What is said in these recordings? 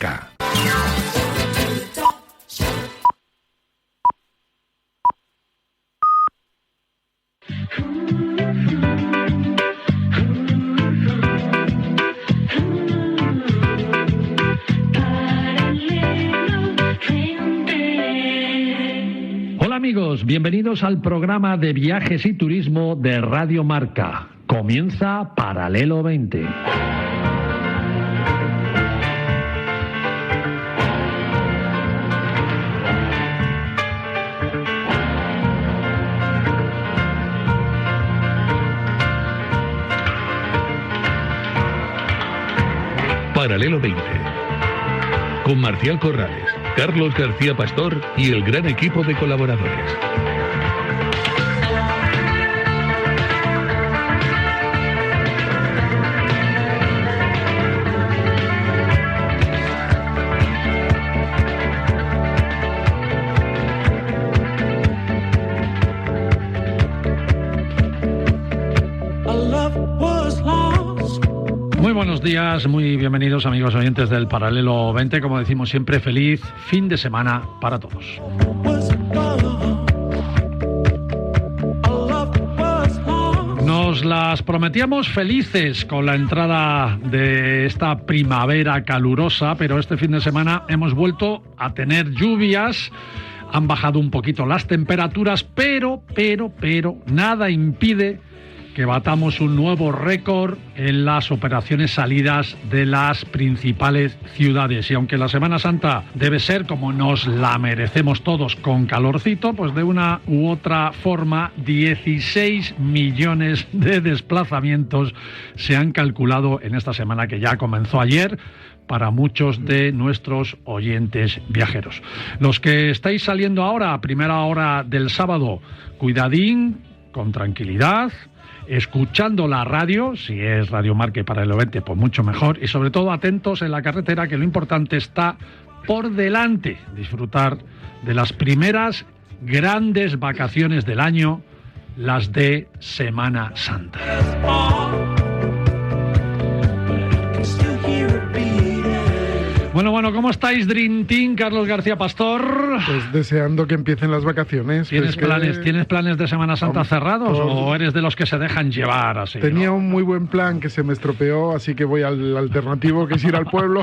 Hola amigos, bienvenidos al programa de viajes y turismo de Radio Marca. Comienza Paralelo 20. Paralelo 20, con Marcial Corrales, Carlos García Pastor y el gran equipo de colaboradores. Muy buenos días, muy bienvenidos amigos oyentes del Paralelo 20, como decimos siempre, feliz fin de semana para todos. Nos las prometíamos felices con la entrada de esta primavera calurosa, pero este fin de semana hemos vuelto a tener lluvias, han bajado un poquito las temperaturas, pero nada impide que batamos un nuevo récord en las operaciones salidas de las principales ciudades. Y aunque la Semana Santa debe ser como nos la merecemos todos, con calorcito, pues de una u otra forma 16 millones de desplazamientos se han calculado en esta semana que ya comenzó ayer para muchos de nuestros oyentes viajeros. Los que estáis saliendo ahora a primera hora del sábado, cuidadín, con tranquilidad, escuchando la radio, si es Radio Marca y Paralelo 20, pues mucho mejor, y sobre todo atentos en la carretera, que lo importante está por delante, disfrutar de las primeras grandes vacaciones del año, las de Semana Santa. Bueno, ¿cómo estáis, Dream Team? Carlos García Pastor. Pues deseando que empiecen las vacaciones. ¿Tienes planes de Semana Santa cerrados o eres de los que se dejan llevar así? Tenía un muy buen plan que se me estropeó, así que voy al alternativo, que es ir al pueblo.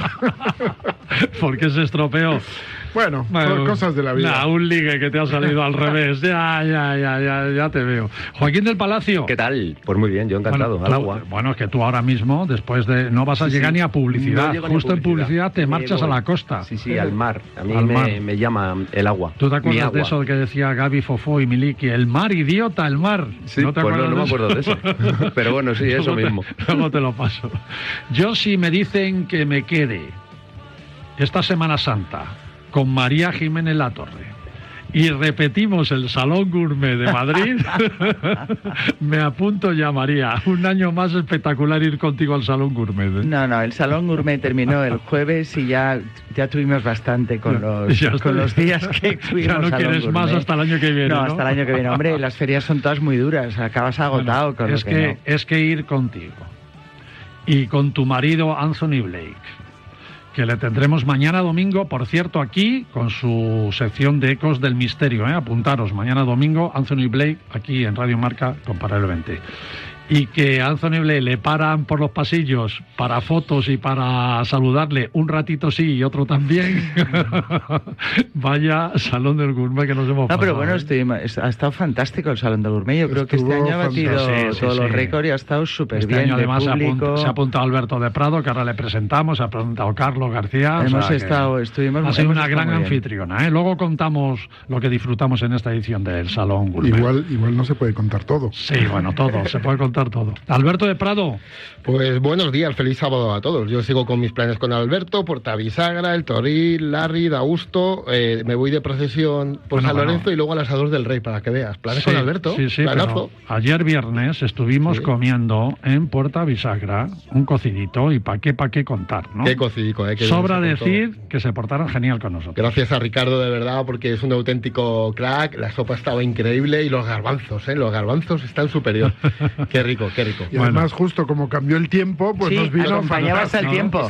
¿Por qué se estropeó? Bueno, por cosas de la vida. Un ligue que te ha salido al revés. Ya te veo. Joaquín del Palacio. ¿Qué tal? Pues muy bien, yo encantado, al agua. Bueno, es que tú ahora mismo, después de... No vas a llegar ni a publicidad. No justo en publicidad te marchas a la costa. Sí, al mar. A mí me llama el agua. ¿Tú te acuerdas de eso que decía Gaby Fofó y Miliki? El mar, idiota, el mar. Sí, ¿no te acuerdas? No me acuerdo de eso. Pero bueno, sí, eso mismo. Luego te lo paso. Yo, si me dicen que me quede esta Semana Santa con María Jiménez Latorre y repetimos el Salón Gourmet de Madrid, me apunto ya, María. Un año más espectacular ir contigo al Salón Gourmet. No, el Salón Gourmet terminó el jueves y ya tuvimos bastante con los días que tuvimos. Ya no quieres Gourmet. Más hasta el año que viene, ¿no? Hasta el año que viene. Hombre, las ferias son todas muy duras, acabas agotado. Bueno, es que ir contigo y con tu marido Anthony Blake, que le tendremos mañana domingo, por cierto, aquí, con su sección de Ecos del Misterio, apuntaros, mañana domingo, Anthony Blake, aquí en Radio Marca, con Paralelo 20. Y que a Anthony Blake le paran por los pasillos para fotos y para saludarle, un ratito sí y otro también. Vaya Salón del Gourmet que nos hemos pasado. Pero bueno, ha estado fantástico el Salón del Gourmet. Yo creo que este año ha batido todos los récords y ha estado súper bien. Este año además se ha apuntado Alberto de Prado, que ahora le presentamos, se ha presentado Carlos García. Estuvimos ha sido una gran anfitriona. Luego contamos lo que disfrutamos en esta edición del Salón Gourmet. Igual no se puede contar todo. Sí, bueno, todo, se puede contar todo. Alberto de Prado. Pues buenos días, feliz sábado a todos. Yo sigo con mis planes con Alberto, Porta Bisagra, El Toril, Larry, Dausto. Me voy de procesión por San Lorenzo y luego al Asador del Rey, para que veas. Planes con Alberto. Sí, planazo. Ayer viernes estuvimos comiendo en Puerta Bisagra un cocidito y pa' qué contar, ¿no? Qué cocidico, Sobra decir que se portaron genial con nosotros. Gracias a Ricardo, de verdad, porque es un auténtico crack. La sopa estaba increíble y los garbanzos están superior. Qué rico, qué rico. Y además, justo como cambió el tiempo, pues sí, nos vino acompañabas al tiempo.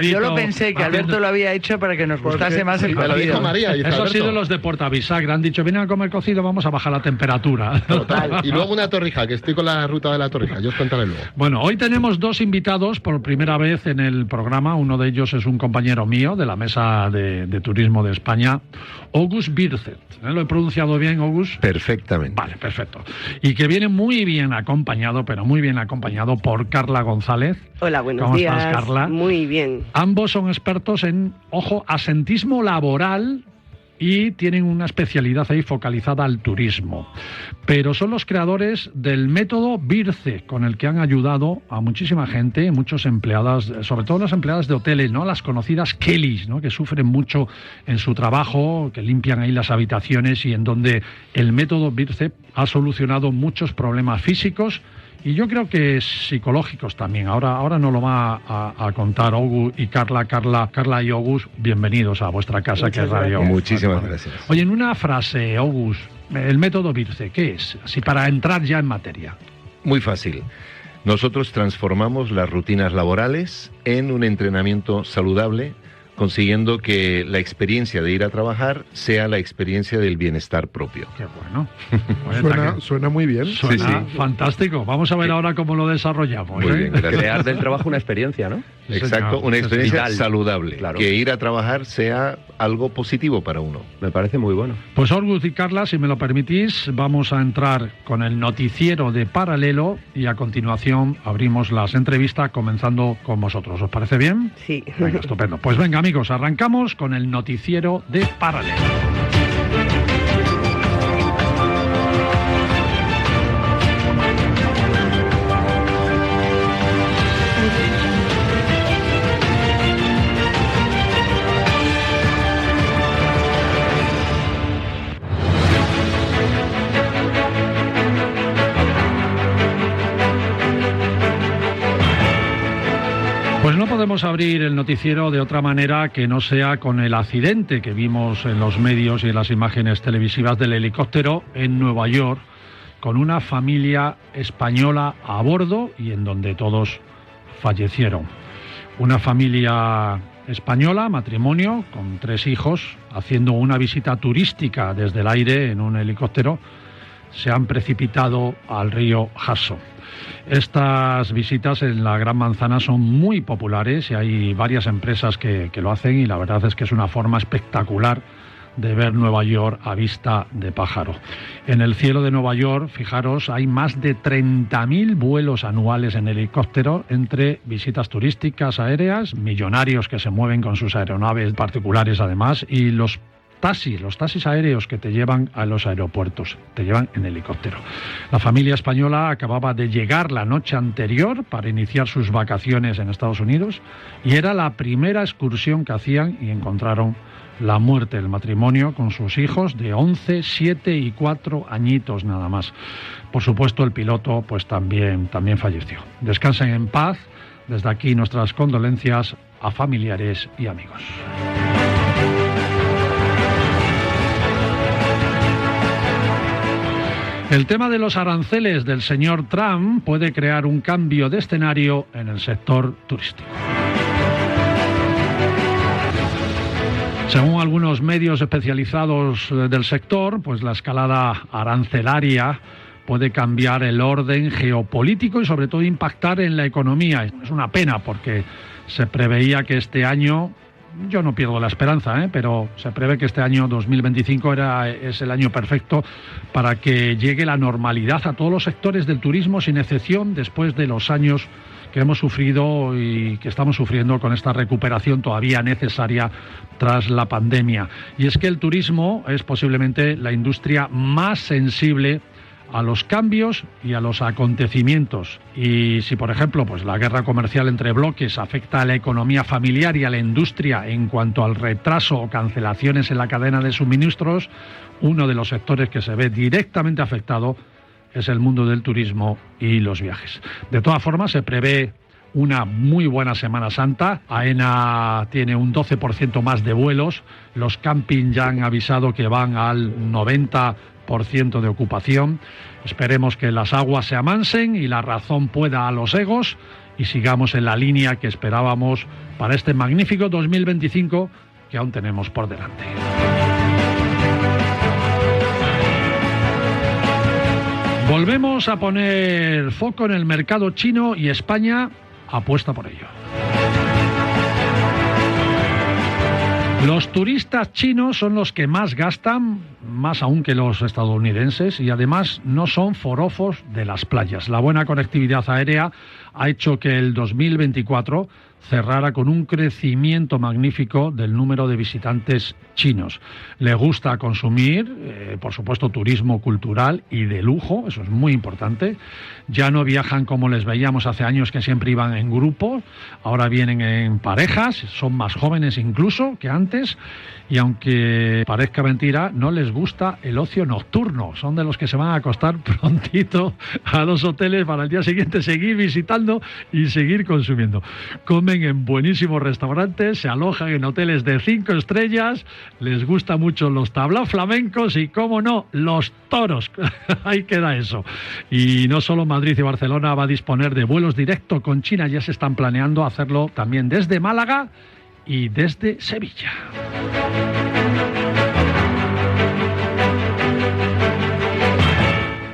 Yo lo pensé que Alberto lo había hecho para que nos gustase más el Me lo dijo cocido. María. Dice, Eso ha sido Alberto. los de Portabisagra. Han dicho, vienen a comer cocido, vamos a bajar la temperatura. Total. Y luego una torrija, que estoy con la ruta de la torrija. Yo os contaré luego. Bueno, hoy tenemos dos invitados por primera vez en el programa. Uno de ellos es un compañero mío de la Mesa de Turismo de España, August Bircet. ¿Lo he pronunciado bien, August? Perfectamente. Vale, perfecto. Y que viene muy bien acompañado, pero muy bien acompañado por Carla González. Hola, buenos ¿Cómo días. estás, Carla? Muy bien. Ambos son expertos en, ojo, asentismo laboral y tienen una especialidad ahí focalizada al turismo. Pero son los creadores del método Birce, con el que han ayudado a muchísima gente, muchos empleadas, sobre todo las empleadas de hoteles, ¿no? Las conocidas Kellys, ¿no? Que sufren mucho en su trabajo, que limpian ahí las habitaciones y en donde el método Birce ha solucionado muchos problemas físicos y yo creo que psicológicos también. Ahora nos lo va a contar August y Carla y August, bienvenidos a vuestra casa. Muchas que es Radio. Muchísimas gracias. Oye, en una frase, August, el método Birce, ¿qué es? Así para entrar ya en materia. Muy fácil. Nosotros transformamos las rutinas laborales en un entrenamiento saludable, consiguiendo que la experiencia de ir a trabajar sea la experiencia del bienestar propio. Qué bueno. Suena muy bien. Suena fantástico. Vamos a ver ahora cómo lo desarrollamos. Muy bien, gracias. Crear del trabajo una experiencia, ¿no? Sí, Exacto, señor. una experiencia Vital. saludable. Claro. Que ir a trabajar sea algo positivo para uno. Me parece muy bueno. Pues August y Carla, si me lo permitís, vamos a entrar con el noticiero de Paralelo y a continuación abrimos las entrevistas comenzando con vosotros. ¿Os parece bien? Sí. Venga, estupendo. Pues venga, amigos, arrancamos con el noticiero de Paralelo. Pues no podemos abrir el noticiero de otra manera que no sea con el accidente que vimos en los medios y en las imágenes televisivas del helicóptero en Nueva York, con una familia española a bordo y en donde todos fallecieron. Una familia española, matrimonio, con 3 hijos, haciendo una visita turística desde el aire en un helicóptero, se han precipitado al río Hudson. Estas visitas en la Gran Manzana son muy populares y hay varias empresas que lo hacen y la verdad es que es una forma espectacular de ver Nueva York a vista de pájaro. En el cielo de Nueva York, fijaros, hay más de 30.000 vuelos anuales en helicóptero entre visitas turísticas aéreas, millonarios que se mueven con sus aeronaves particulares además, y los taxis aéreos que te llevan a los aeropuertos, te llevan en helicóptero. La familia española acababa de llegar la noche anterior para iniciar sus vacaciones en Estados Unidos y era la primera excursión que hacían y encontraron la muerte del matrimonio con sus hijos de 11, 7 y 4 añitos nada más. Por supuesto, el piloto pues también falleció. Descansen en paz. Desde aquí nuestras condolencias a familiares y amigos. El tema de los aranceles del señor Trump puede crear un cambio de escenario en el sector turístico. Según algunos medios especializados del sector, pues la escalada arancelaria puede cambiar el orden geopolítico y sobre todo impactar en la economía. Es una pena porque se preveía que este año, yo no pierdo la esperanza, pero se prevé que este año 2025 es el año perfecto para que llegue la normalidad a todos los sectores del turismo sin excepción después de los años que hemos sufrido y que estamos sufriendo con esta recuperación todavía necesaria tras la pandemia. Y es que el turismo es posiblemente la industria más sensible a los cambios y a los acontecimientos. Y si, por ejemplo, pues la guerra comercial entre bloques afecta a la economía familiar y a la industria en cuanto al retraso o cancelaciones en la cadena de suministros, uno de los sectores que se ve directamente afectado es el mundo del turismo y los viajes. De todas formas, se prevé una muy buena Semana Santa. AENA tiene un 12% más de vuelos. Los campings ya han avisado que van al 90% de ocupación. Esperemos que las aguas se amansen y la razón pueda a los egos y sigamos en la línea que esperábamos para este magnífico 2025 que aún tenemos por delante. Volvemos a poner foco en el mercado chino y España apuesta por ello. Los turistas chinos son los que más gastan, más aún que los estadounidenses, y además no son forofos de las playas. La buena conectividad aérea ha hecho que el 2024 cerrara con un crecimiento magnífico del número de visitantes chinos. Le gusta consumir, por supuesto, turismo cultural y de lujo, eso es muy importante. Ya no viajan como les veíamos hace años, que siempre iban en grupo, ahora vienen en parejas, son más jóvenes incluso que antes, y aunque parezca mentira, no les gusta el ocio nocturno. Son de los que se van a acostar prontito a los hoteles para el día siguiente seguir visitando y seguir consumiendo. Comen en buenísimos restaurantes, se alojan en hoteles de 5 estrellas, les gusta mucho los tablaos flamencos y, cómo no, los toros. Ahí queda eso. Y no solo Madrid y Barcelona va a disponer de vuelos directos con China, ya se están planeando hacerlo también desde Málaga y desde Sevilla.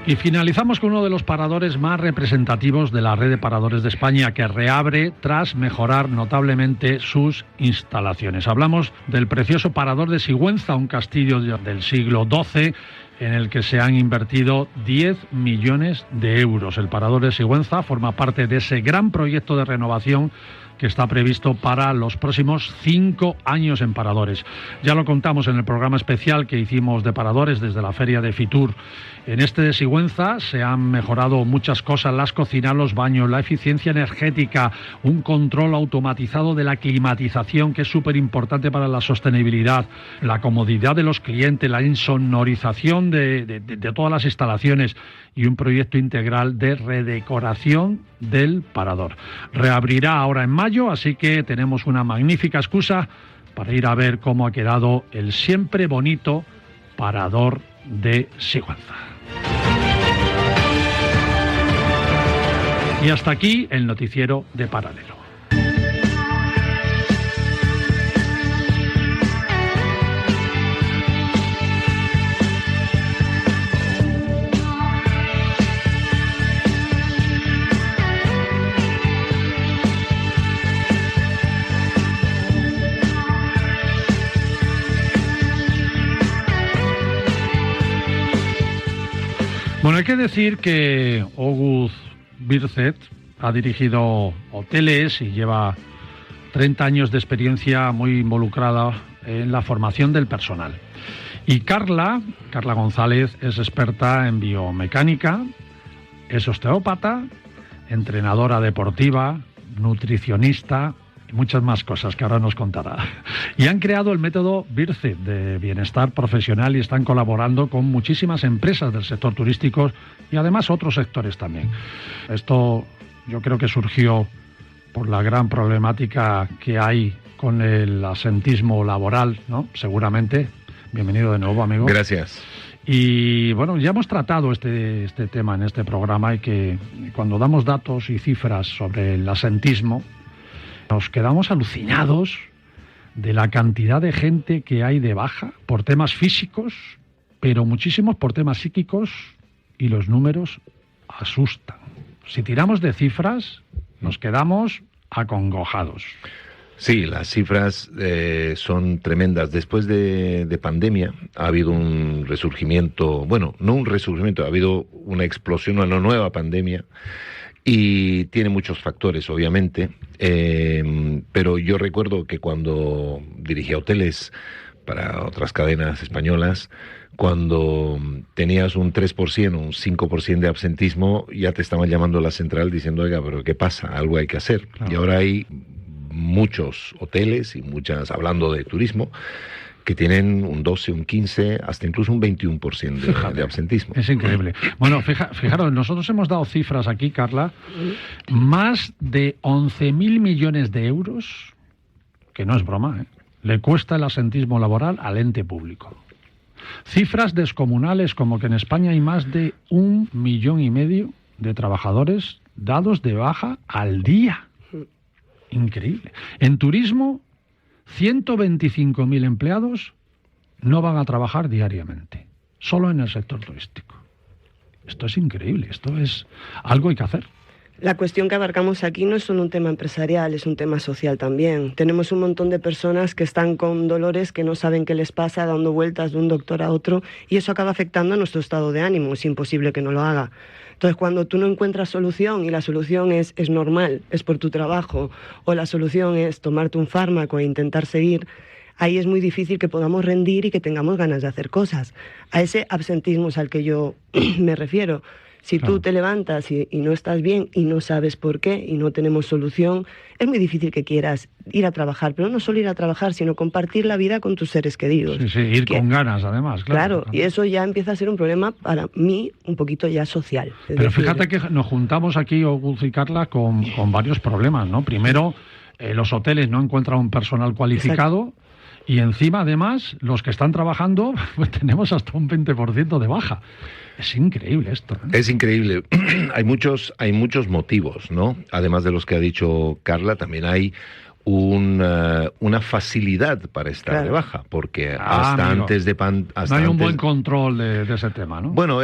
Y finalizamos con uno de los paradores más representativos de la red de paradores de España, que reabre tras mejorar notablemente sus instalaciones. Hablamos del precioso parador de Sigüenza, un castillo del siglo XII en el que se han invertido 10 millones de euros. El parador de Sigüenza forma parte de ese gran proyecto de renovación que está previsto para los próximos 5 años en paradores. Ya lo contamos en el programa especial que hicimos de paradores desde la feria de Fitur. En este de Sigüenza se han mejorado muchas cosas: las cocinas, los baños, la eficiencia energética, un control automatizado de la climatización, que es súper importante para la sostenibilidad, la comodidad de los clientes, la insonorización de todas las instalaciones y un proyecto integral de redecoración del parador. Reabrirá ahora en mayo, así que tenemos una magnífica excusa para ir a ver cómo ha quedado el siempre bonito parador de Sigüenza. Y hasta aquí el noticiero de Paralelo. Bueno, hay que decir que August Birset ha dirigido hoteles y lleva 30 años de experiencia muy involucrada en la formación del personal. Y Carla González es experta en biomecánica, es osteópata, entrenadora deportiva, nutricionista y muchas más cosas que ahora nos contará. Y han creado el método Birset de bienestar profesional y están colaborando con muchísimas empresas del sector turístico y además otros sectores también. Esto yo creo que surgió por la gran problemática que hay con el asentismo laboral, ¿no? Seguramente. Bienvenido de nuevo, amigo. Gracias. Y bueno, ya hemos tratado este tema en este programa, y que cuando damos datos y cifras sobre el asentismo nos quedamos alucinados de la cantidad de gente que hay de baja por temas físicos, pero muchísimos por temas psíquicos, y los números asustan. Si tiramos de cifras, nos quedamos acongojados. Sí, las cifras son tremendas. Después de pandemia ha habido un resurgimiento, bueno, no un resurgimiento, ha habido una explosión, una nueva pandemia, y tiene muchos factores, obviamente, pero yo recuerdo que cuando dirigía hoteles para otras cadenas españolas, cuando tenías un 3%, un 5% de absentismo, ya te estaban llamando a la central diciendo, oiga, pero ¿qué pasa? Algo hay que hacer. Claro. Y ahora hay muchos hoteles y muchas, hablando de turismo, que tienen un 12, un 15, hasta incluso un 21% de absentismo. Es increíble. Bueno, fijaros, nosotros hemos dado cifras aquí, Carla, más de 11.000 millones de euros, que no es broma, le cuesta el asentismo laboral al ente público. Cifras descomunales, como que en España hay más de 1,5 millones de trabajadores dados de baja al día. Increíble. En turismo, 125.000 empleados no van a trabajar diariamente, solo en el sector turístico. Esto es increíble, esto es algo que hay que hacer. La cuestión que abarcamos aquí no es solo un tema empresarial, es un tema social también. Tenemos un montón de personas que están con dolores que no saben qué les pasa, dando vueltas de un doctor a otro, y eso acaba afectando a nuestro estado de ánimo. Es imposible que no lo haga. Entonces, cuando tú no encuentras solución, y la solución es normal, es por tu trabajo, o la solución es tomarte un fármaco e intentar seguir, ahí es muy difícil que podamos rendir y que tengamos ganas de hacer cosas. A ese absentismo es al que yo me refiero. Si tú te levantas y no estás bien y no sabes por qué y no tenemos solución, es muy difícil que quieras ir a trabajar, pero no solo ir a trabajar, sino compartir la vida con tus seres queridos. Sí, ir con ganas, además. Claro, y eso ya empieza a ser un problema para mí un poquito ya social. Pero fíjate que nos juntamos aquí, Gus y Carla, con varios problemas, ¿no? Primero, los hoteles no encuentran un personal cualificado. Exacto. Y encima, además, los que están trabajando, pues tenemos hasta un 20% de baja. Es increíble esto, ¿eh? Es increíble. Hay muchos motivos, ¿no? Además de los que ha dicho Carla, también hay una facilidad para estar de baja, porque hasta antes de no hay un buen control de ese tema, ¿no? Bueno,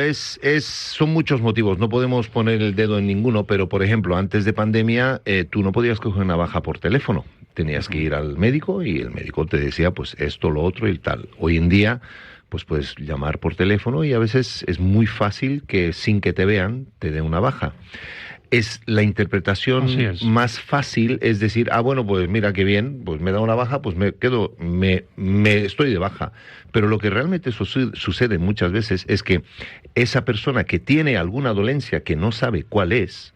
son muchos motivos. No podemos poner el dedo en ninguno, pero por ejemplo, antes de pandemia, tú no podías coger una baja por teléfono. Tenías que ir al médico y el médico te decía, pues esto, lo otro y tal. Hoy en día, pues puedes llamar por teléfono y a veces es muy fácil que sin que te vean te den una baja. Es la interpretación más fácil, es decir, bueno, pues mira qué bien, pues me da una baja, pues me quedo, estoy de baja. Pero lo que realmente sucede muchas veces es que esa persona que tiene alguna dolencia que no sabe cuál es,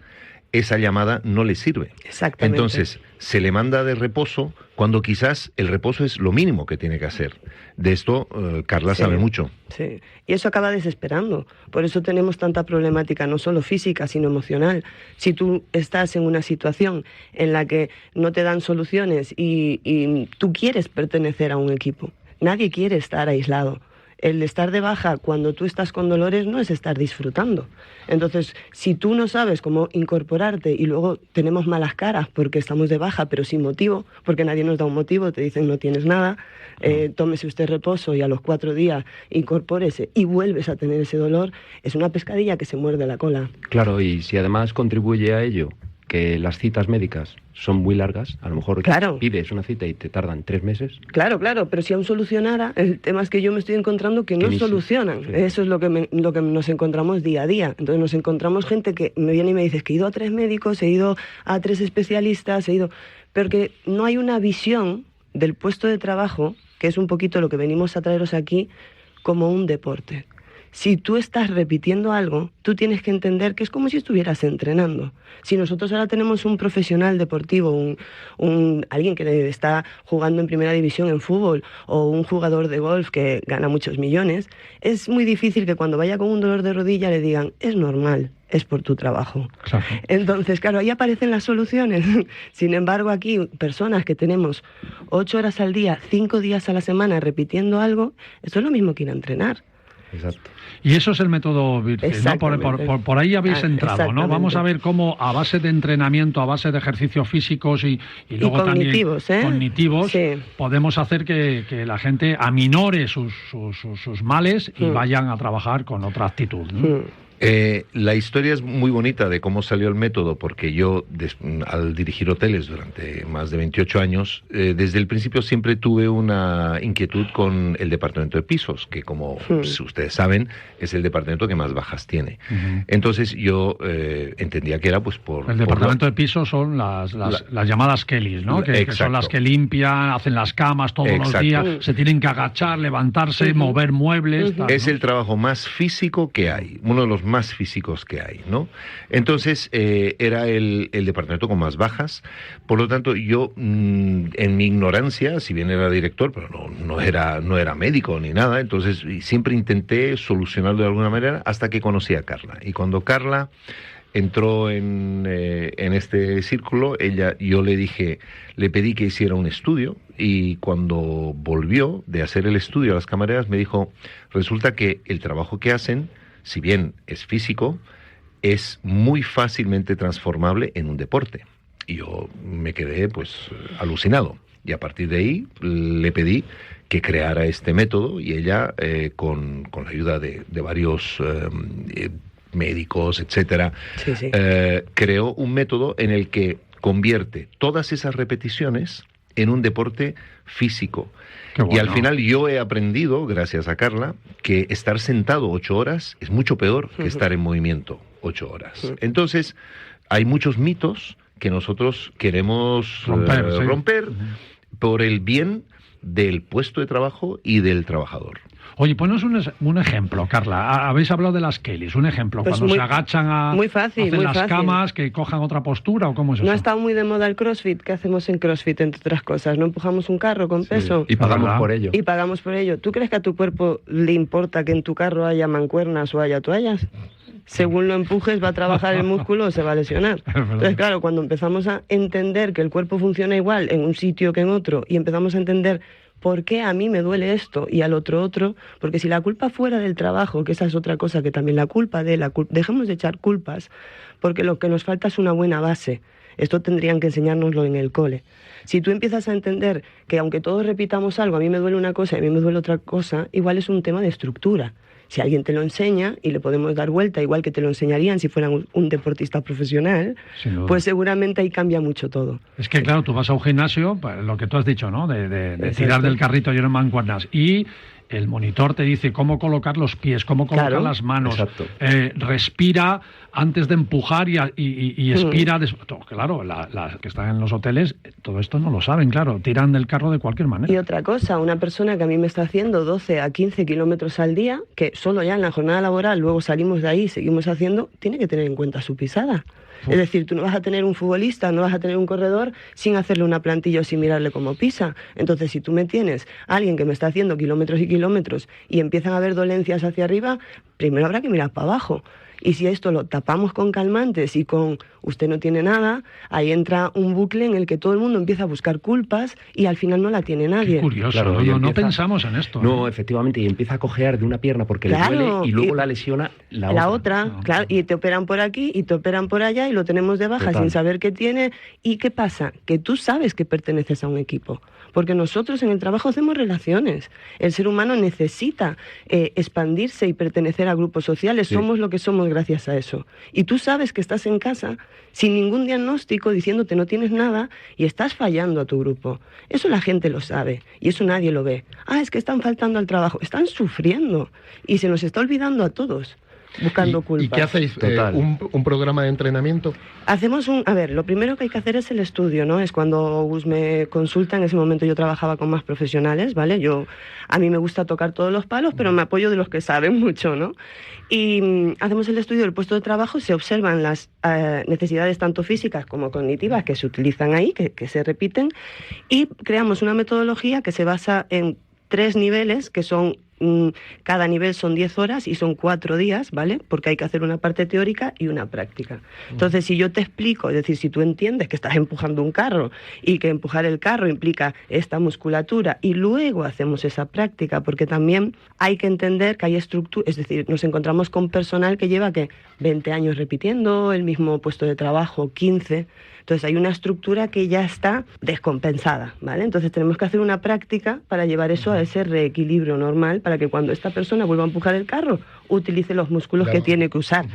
esa llamada no le sirve. Exactamente. Entonces, se le manda de reposo cuando quizás el reposo es lo mínimo que tiene que hacer. De esto, Carla sabe mucho. Sí, y eso acaba desesperando. Por eso tenemos tanta problemática, no solo física, sino emocional. Si tú estás en una situación en la que no te dan soluciones y tú quieres pertenecer a un equipo, nadie quiere estar aislado. El estar de baja cuando tú estás con dolores no es estar disfrutando. Entonces, si tú no sabes cómo incorporarte y luego tenemos malas caras porque estamos de baja, pero sin motivo, porque nadie nos da un motivo, te dicen no tienes nada, tómese usted reposo y a los 4 días incorpórese y vuelves a tener ese dolor, es una pescadilla que se muerde la cola. Claro, y si además contribuye a ello que las citas médicas son muy largas, a lo mejor pides una cita y te tardan 3 meses. Claro, pero si aún solucionara, el tema es que yo me estoy encontrando que no solucionan. Sí. Eso es lo que nos encontramos día a día. Entonces nos encontramos gente que me viene y me dice que he ido a 3 médicos, he ido a 3 especialistas, pero que no hay una visión del puesto de trabajo, que es un poquito lo que venimos a traeros aquí, como un deporte. Si tú estás repitiendo algo, tú tienes que entender que es como si estuvieras entrenando. Si nosotros ahora tenemos un profesional deportivo, alguien que está jugando en primera división en fútbol o un jugador de golf que gana muchos millones, es muy difícil que cuando vaya con un dolor de rodilla le digan, es normal, es por tu trabajo. Claro. Entonces, claro, ahí aparecen las soluciones. Sin embargo, aquí, personas que tenemos 8 horas al día, 5 días a la semana repitiendo algo, eso es lo mismo que ir a entrenar. Exacto. Y eso es el método Virgil, ¿no? Por ahí habéis entrado, ¿no? Vamos a ver cómo a base de entrenamiento, a base de ejercicios físicos y luego cognitivos, también cognitivos, podemos hacer que la gente aminore sus males y vayan a trabajar con otra actitud, ¿no? La historia es muy bonita de cómo salió el método, porque yo, al dirigir hoteles durante más de 28 años, desde el principio siempre tuve una inquietud con el departamento de pisos, que como ustedes saben, es el departamento que más bajas tiene. Entonces yo entendía que era pues por... El departamento de pisos son las llamadas Kellys, ¿no? Que son las que limpian, hacen las camas todos los días, se tienen que agachar, levantarse, mover muebles... Tal, es ¿no? el trabajo más físico que hay, uno de los más físicos que hay, ¿no? Entonces, era el departamento con más bajas. Por lo tanto, yo, en mi ignorancia, si bien era director, pero no era médico ni nada, entonces siempre intenté solucionarlo de alguna manera hasta que conocí a Carla. Y cuando Carla entró en este círculo, yo le pedí que hiciera un estudio, y cuando volvió de hacer el estudio a las camareras me dijo, resulta que el trabajo que hacen, si bien es físico, es muy fácilmente transformable en un deporte. Y yo me quedé pues alucinado, y a partir de ahí le pedí que creara este método, y ella con la ayuda de varios médicos, etcétera, creó un método en el que convierte todas esas repeticiones en un deporte físico. Bueno. Y al final yo he aprendido, gracias a Carla, que estar sentado 8 horas es mucho peor que estar en movimiento 8 horas. Entonces, hay muchos mitos que nosotros queremos romper por el bien del puesto de trabajo y del trabajador. Oye, ponos un ejemplo, Carla. Habéis hablado de las Kellys. Un ejemplo, pues cuando se agachan a hacer las camas, que cojan otra postura, ¿o cómo es eso? No ha estado muy de moda el CrossFit. ¿Qué hacemos en CrossFit, entre otras cosas? ¿No empujamos un carro con peso? Y pagamos por ello. Y pagamos por ello. ¿Tú crees que a tu cuerpo le importa que en tu carro haya mancuernas o haya toallas? Según lo empujes, va a trabajar el músculo o se va a lesionar. Entonces, claro, cuando empezamos a entender que el cuerpo funciona igual en un sitio que en otro, y empezamos a entender ¿por qué a mí me duele esto y al otro? Porque si la culpa fuera del trabajo, que esa es otra cosa, que también dejemos de echar culpas, porque lo que nos falta es una buena base. Esto tendrían que enseñárnoslo en el cole. Si tú empiezas a entender que aunque todos repitamos algo, a mí me duele una cosa y a mí me duele otra cosa, igual es un tema de estructura. Si alguien te lo enseña y le podemos dar vuelta, igual que te lo enseñarían si fueran un deportista profesional, pues seguramente ahí cambia mucho todo. Es que claro, tú vas a un gimnasio, lo que tú has dicho, ¿no? De tirar del carrito lleno de mancuernas, y el monitor te dice cómo colocar los pies, cómo colocar las manos, respira antes de empujar y expira. Claro, las que están en los hoteles, todo esto no lo saben, claro, tiran del carro de cualquier manera. Y otra cosa, una persona que a mí me está haciendo 12 a 15 kilómetros al día, que solo ya en la jornada laboral, luego salimos de ahí y seguimos haciendo, tiene que tener en cuenta su pisada. Es decir, tú no vas a tener un futbolista, no vas a tener un corredor sin hacerle una plantilla o sin mirarle cómo pisa. Entonces, si tú me tienes a alguien que me está haciendo kilómetros y kilómetros y empiezan a haber dolencias hacia arriba, primero habrá que mirar para abajo. Y si esto lo tapamos con calmantes y con usted no tiene nada, ahí entra un bucle en el que todo el mundo empieza a buscar culpas y al final no la tiene nadie. Qué curioso, claro, no pensamos en esto. No, efectivamente, y empieza a cojear de una pierna porque le duele y luego la lesiona la otra. Claro, y te operan por aquí y te operan por allá y lo tenemos de baja sin saber qué tiene. ¿Y qué pasa? Que tú sabes que perteneces a un equipo. Porque nosotros en el trabajo hacemos relaciones. El ser humano necesita expandirse y pertenecer a grupos sociales. Somos lo que somos gracias a eso. Y tú sabes que estás en casa sin ningún diagnóstico diciéndote no tienes nada y estás fallando a tu grupo. Eso la gente lo sabe y eso nadie lo ve. Es que están faltando al trabajo. Están sufriendo y se nos está olvidando a todos. Buscando culpas. ¿Y qué hacéis? ¿Un programa de entrenamiento? Hacemos lo primero que hay que hacer es el estudio, ¿no? Es cuando Gus me consulta, en ese momento yo trabajaba con más profesionales, ¿vale? A mí me gusta tocar todos los palos, pero me apoyo de los que saben mucho, ¿no? Y hacemos el estudio del puesto de trabajo, se observan las necesidades tanto físicas como cognitivas que se utilizan ahí, que se repiten, y creamos una metodología que se basa en 3 niveles, que son cada nivel son 10 horas y son 4 días, ¿vale? Porque hay que hacer una parte teórica y una práctica. Entonces, si yo te explico, es decir, si tú entiendes que estás empujando un carro y que empujar el carro implica esta musculatura y luego hacemos esa práctica, porque también hay que entender que hay estructura, es decir, nos encontramos con personal que lleva 20 años repitiendo el mismo puesto de trabajo, 15. Entonces hay una estructura que ya está descompensada, ¿vale? Entonces tenemos que hacer una práctica para llevar eso a ese reequilibrio normal, para que cuando esta persona vuelva a empujar el carro, utilice los músculos que tiene que usar,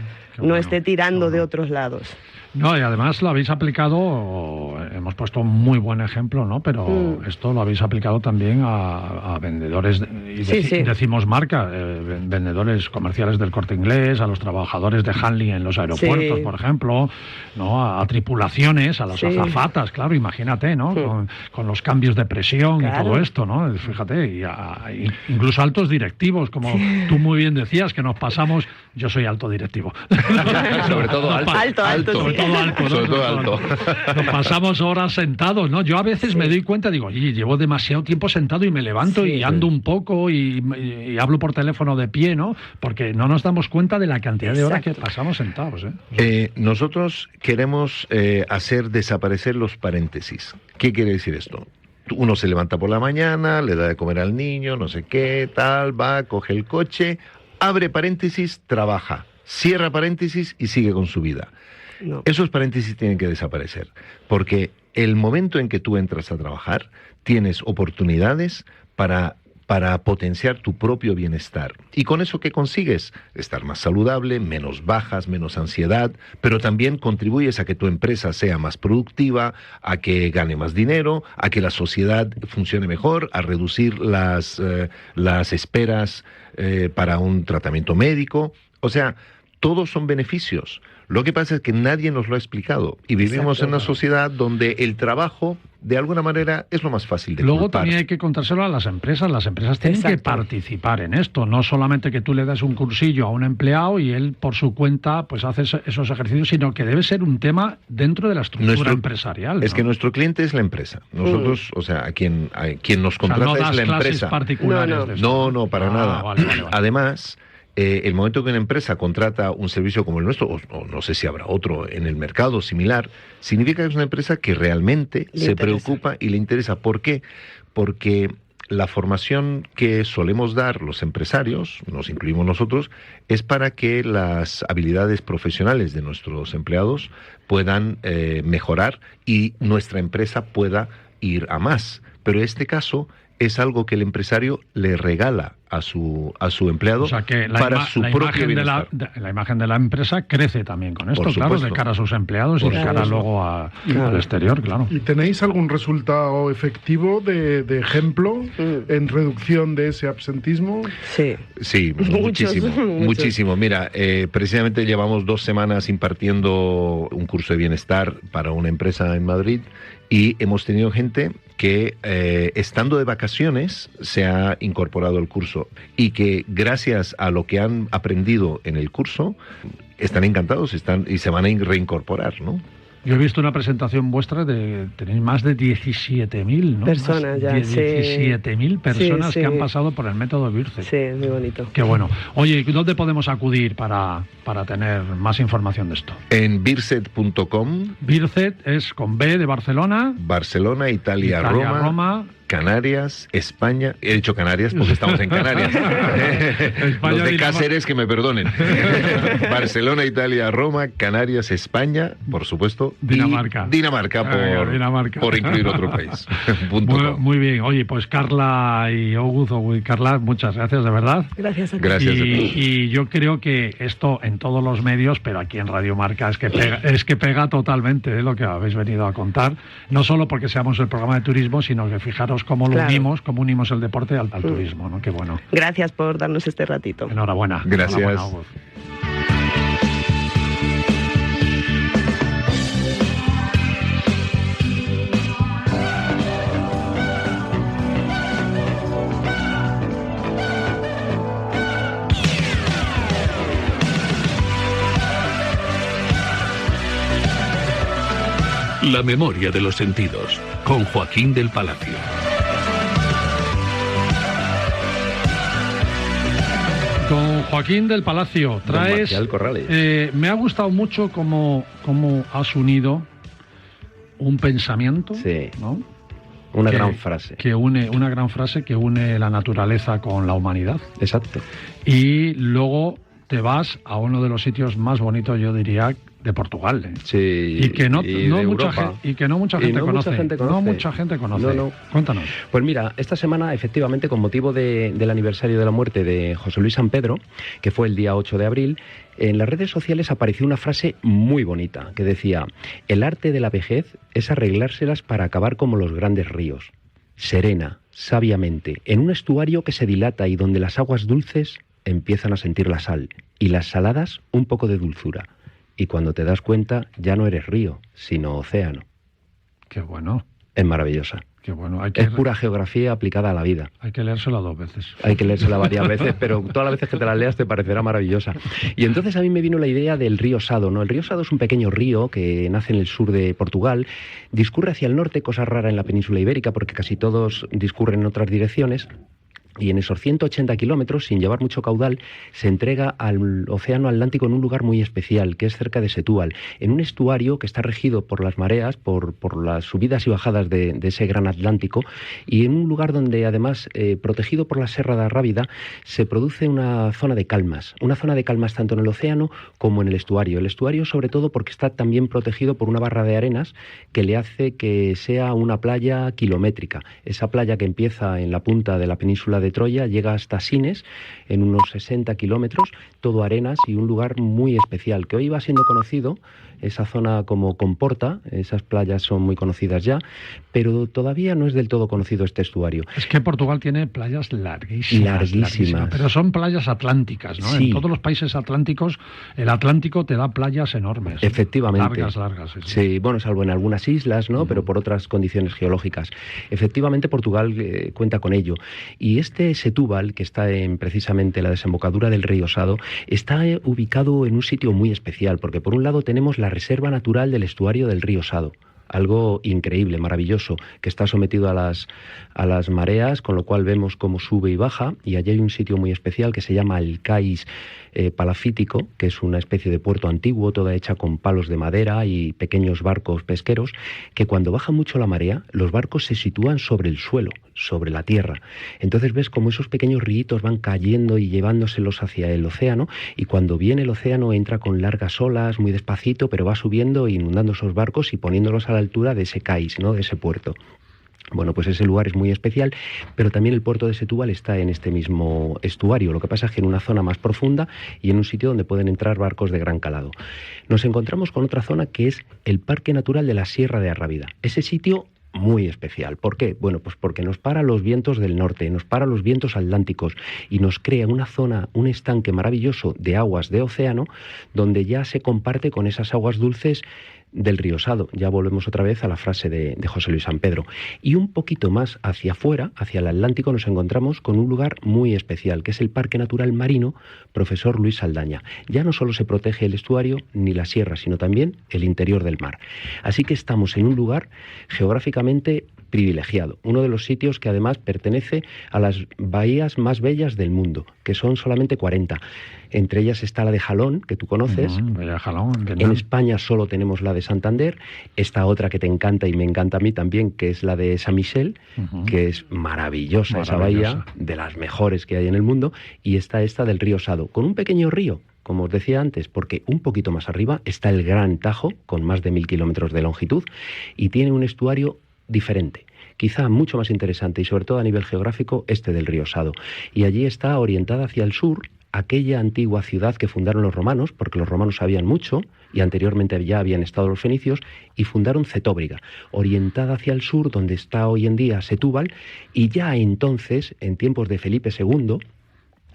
no esté tirando de otros lados. No, y además lo habéis aplicado, hemos puesto un muy buen ejemplo, ¿no? Pero esto lo habéis aplicado también a vendedores, decimos marca, vendedores comerciales del Corte Inglés, a los trabajadores de handling en los aeropuertos, por ejemplo, ¿no? A tripulaciones, a las azafatas, claro, imagínate, ¿no? Con los cambios de presión y todo esto, ¿no? Fíjate, incluso altos directivos, como tú muy bien decías, que nos pasamos, yo soy alto directivo. Sobre todo alto. Sobre todo alto. Nos pasamos horas sentados, ¿no? Yo a veces me doy cuenta, digo, oye, llevo demasiado tiempo sentado y me levanto y ando un poco y hablo por teléfono de pie, ¿no? Porque no nos damos cuenta de la cantidad de horas que pasamos sentados, ¿eh? Nosotros queremos hacer desaparecer los paréntesis. ¿Qué quiere decir esto? Uno se levanta por la mañana, le da de comer al niño, no sé qué, tal, va, coge el coche, abre paréntesis, trabaja, cierra paréntesis y sigue con su vida. No. Esos paréntesis tienen que desaparecer, porque el momento en que tú entras a trabajar, tienes oportunidades para potenciar tu propio bienestar. ¿Y con eso qué consigues? Estar más saludable, menos bajas, menos ansiedad, pero también contribuyes a que tu empresa sea más productiva, a que gane más dinero, a que la sociedad funcione mejor, a reducir las esperas para un tratamiento médico. O sea, todos son beneficios. Lo que pasa es que nadie nos lo ha explicado y vivimos en una sociedad donde el trabajo, de alguna manera, es lo más fácil de Luego culpar. también hay que contárselo a las empresas. Las empresas tienen que participar en esto, no solamente que tú le das un cursillo a un empleado y él por su cuenta pues hace esos ejercicios, sino que debe ser un tema dentro de la estructura empresarial, ¿no? Es que nuestro cliente es la empresa. Nosotros, o sea, a quien nos contrata, no das es la clases empresa. Particulares de esto. No, para nada. Vale. Además, el momento que una empresa contrata un servicio como el nuestro, o no sé si habrá otro en el mercado similar, significa que es una empresa que realmente se preocupa y le interesa. ¿Por qué? Porque la formación que solemos dar los empresarios, nos incluimos nosotros, es para que las habilidades profesionales de nuestros empleados puedan mejorar y nuestra empresa pueda ir a más. Pero en este caso es algo que el empresario le regala a su empleado, o sea, que para su propio bienestar. La imagen de la empresa crece también con esto, claro, de cara a sus empleados y de cara luego al exterior, claro. ¿Y tenéis algún resultado efectivo de ejemplo en reducción de ese absentismo? Sí, muchísimo. Mira, precisamente llevamos 2 semanas impartiendo un curso de bienestar para una empresa en Madrid y hemos tenido gente que estando de vacaciones se ha incorporado al curso y que gracias a lo que han aprendido en el curso están encantados y se van a reincorporar, ¿no? Yo he visto una presentación vuestra tenéis más de 17.000, ¿no? Personas ya, 17.000 personas que han pasado por el método Bircet. Sí, es muy bonito. Qué bueno. Oye, ¿dónde podemos acudir para tener más información de esto? En bircet.com. Bircet es con B de Barcelona. Barcelona, Italia, Roma. Canarias, España. He dicho Canarias porque estamos en Canarias. Los de Cáceres que me perdonen. Barcelona, Italia, Roma, Canarias, España, por supuesto. Dinamarca. Y Dinamarca por incluir otro país. Muy bien. Oye, pues Carla y Carla, muchas gracias, de verdad. Gracias a ti. Gracias a ti. Y yo creo que esto en todos los medios, pero aquí en Radio Marca es que pega totalmente lo que habéis venido a contar. No solo porque seamos el programa de turismo, sino que fijaros cómo unimos el deporte al turismo, ¿no? Qué bueno. Gracias por darnos este ratito. Enhorabuena. Gracias. Enhorabuena, La memoria de los sentidos, con Joaquín del Palacio. Con Joaquín del Palacio traes... me ha gustado mucho cómo has unido un pensamiento, ¿no? Una gran frase que une la naturaleza con la humanidad. Exacto. Y luego te vas a uno de los sitios más bonitos, yo diría, de Portugal. Sí, y que no mucha gente conoce. No. Cuéntanos. Pues mira, esta semana, efectivamente, con motivo del aniversario de la muerte de José Luis San Pedro, que fue el día 8 de abril, en las redes sociales apareció una frase muy bonita que decía: el arte de la vejez es arreglárselas para acabar como los grandes ríos, serena, sabiamente, en un estuario que se dilata y donde las aguas dulces empiezan a sentir la sal y las saladas un poco de dulzura. Y cuando te das cuenta, ya no eres río, sino océano. Qué bueno. Es maravillosa. Qué bueno. Es pura geografía aplicada a la vida. Hay que leérsela 2 veces. Hay que leérsela varias veces, pero todas las veces que te la leas te parecerá maravillosa. Y entonces a mí me vino la idea del río Sado, ¿no? El río Sado es un pequeño río que nace en el sur de Portugal, discurre hacia el norte, cosa rara en la península ibérica porque casi todos discurren en otras direcciones. Y en esos 180 kilómetros, sin llevar mucho caudal, se entrega al océano Atlántico en un lugar muy especial, que es cerca de Setúbal, en un estuario que está regido por las mareas, por las subidas y bajadas de ese gran Atlántico, y en un lugar donde, además, protegido por la Serra da Rábida, se produce una zona de calmas tanto en el océano como en el estuario. El estuario, sobre todo, porque está también protegido por una barra de arenas que le hace que sea una playa kilométrica. Esa playa que empieza en la punta de la península de Troya llega hasta Sines, en unos 60 kilómetros, todo arenas y un lugar muy especial, que hoy va siendo conocido, esa zona como Comporta, esas playas son muy conocidas ya, pero todavía no es del todo conocido este estuario. Es que Portugal tiene playas larguísimas. Pero son playas atlánticas, ¿no? Sí. En todos los países atlánticos, el Atlántico te da playas enormes. Efectivamente. Largas. Sí, bueno, salvo en algunas islas, ¿no? Pero por otras condiciones geológicas. Efectivamente, Portugal cuenta con ello. Y este Setúbal, que está precisamente en la desembocadura del río Sado, está ubicado en un sitio muy especial, porque por un lado tenemos la Reserva Natural del Estuario del río Sado, algo increíble, maravilloso, que está sometido a las mareas, con lo cual vemos cómo sube y baja, y allí hay un sitio muy especial que se llama el Cais Palafítico, que es una especie de puerto antiguo, toda hecha con palos de madera y pequeños barcos pesqueros, que cuando baja mucho la marea, los barcos se sitúan sobre el suelo, sobre la tierra. Entonces ves como esos pequeños ríos van cayendo y llevándoselos hacia el océano, y cuando viene el océano entra con largas olas, muy despacito, pero va subiendo e inundando esos barcos y poniéndolos a la altura de ese cais, ¿no? De ese puerto. Bueno, pues ese lugar es muy especial, pero también el puerto de Setúbal está en este mismo estuario. Lo que pasa es que en una zona más profunda y en un sitio donde pueden entrar barcos de gran calado. Nos encontramos con otra zona que es el Parque Natural de la Sierra de Arrábida. Ese sitio muy especial. ¿Por qué? Bueno, pues porque nos para los vientos del norte, nos para los vientos atlánticos y nos crea una zona, un estanque maravilloso de aguas de océano, donde ya se comparte con esas aguas dulces del río Sado. Ya volvemos otra vez a la frase de José Luis San Pedro. Y un poquito más hacia afuera, hacia el Atlántico, nos encontramos con un lugar muy especial, que es el Parque Natural Marino Profesor Luis Saldaña. Ya no solo se protege el estuario ni la sierra, sino también el interior del mar. Así que estamos en un lugar geográficamente privilegiado, uno de los sitios que además pertenece a las bahías más bellas del mundo, que son solamente 40. Entre ellas está la de Jalón, que tú conoces. Jalón, en España solo tenemos la de Santander, esta otra que te encanta y me encanta a mí también, que es la de San Michel, que es maravillosa esa bahía, de las mejores que hay en el mundo, y está esta del río Sado, con un pequeño río, como os decía antes, porque un poquito más arriba está el Gran Tajo, con más de 1000 kilómetros de longitud, y tiene un estuario diferente, quizá mucho más interesante y sobre todo a nivel geográfico este del río Sado. Y allí está orientada hacia el sur aquella antigua ciudad que fundaron los romanos, porque los romanos sabían mucho y anteriormente ya habían estado los fenicios, y fundaron Cetóbriga, orientada hacia el sur donde está hoy en día Setúbal, y ya entonces, en tiempos de Felipe II,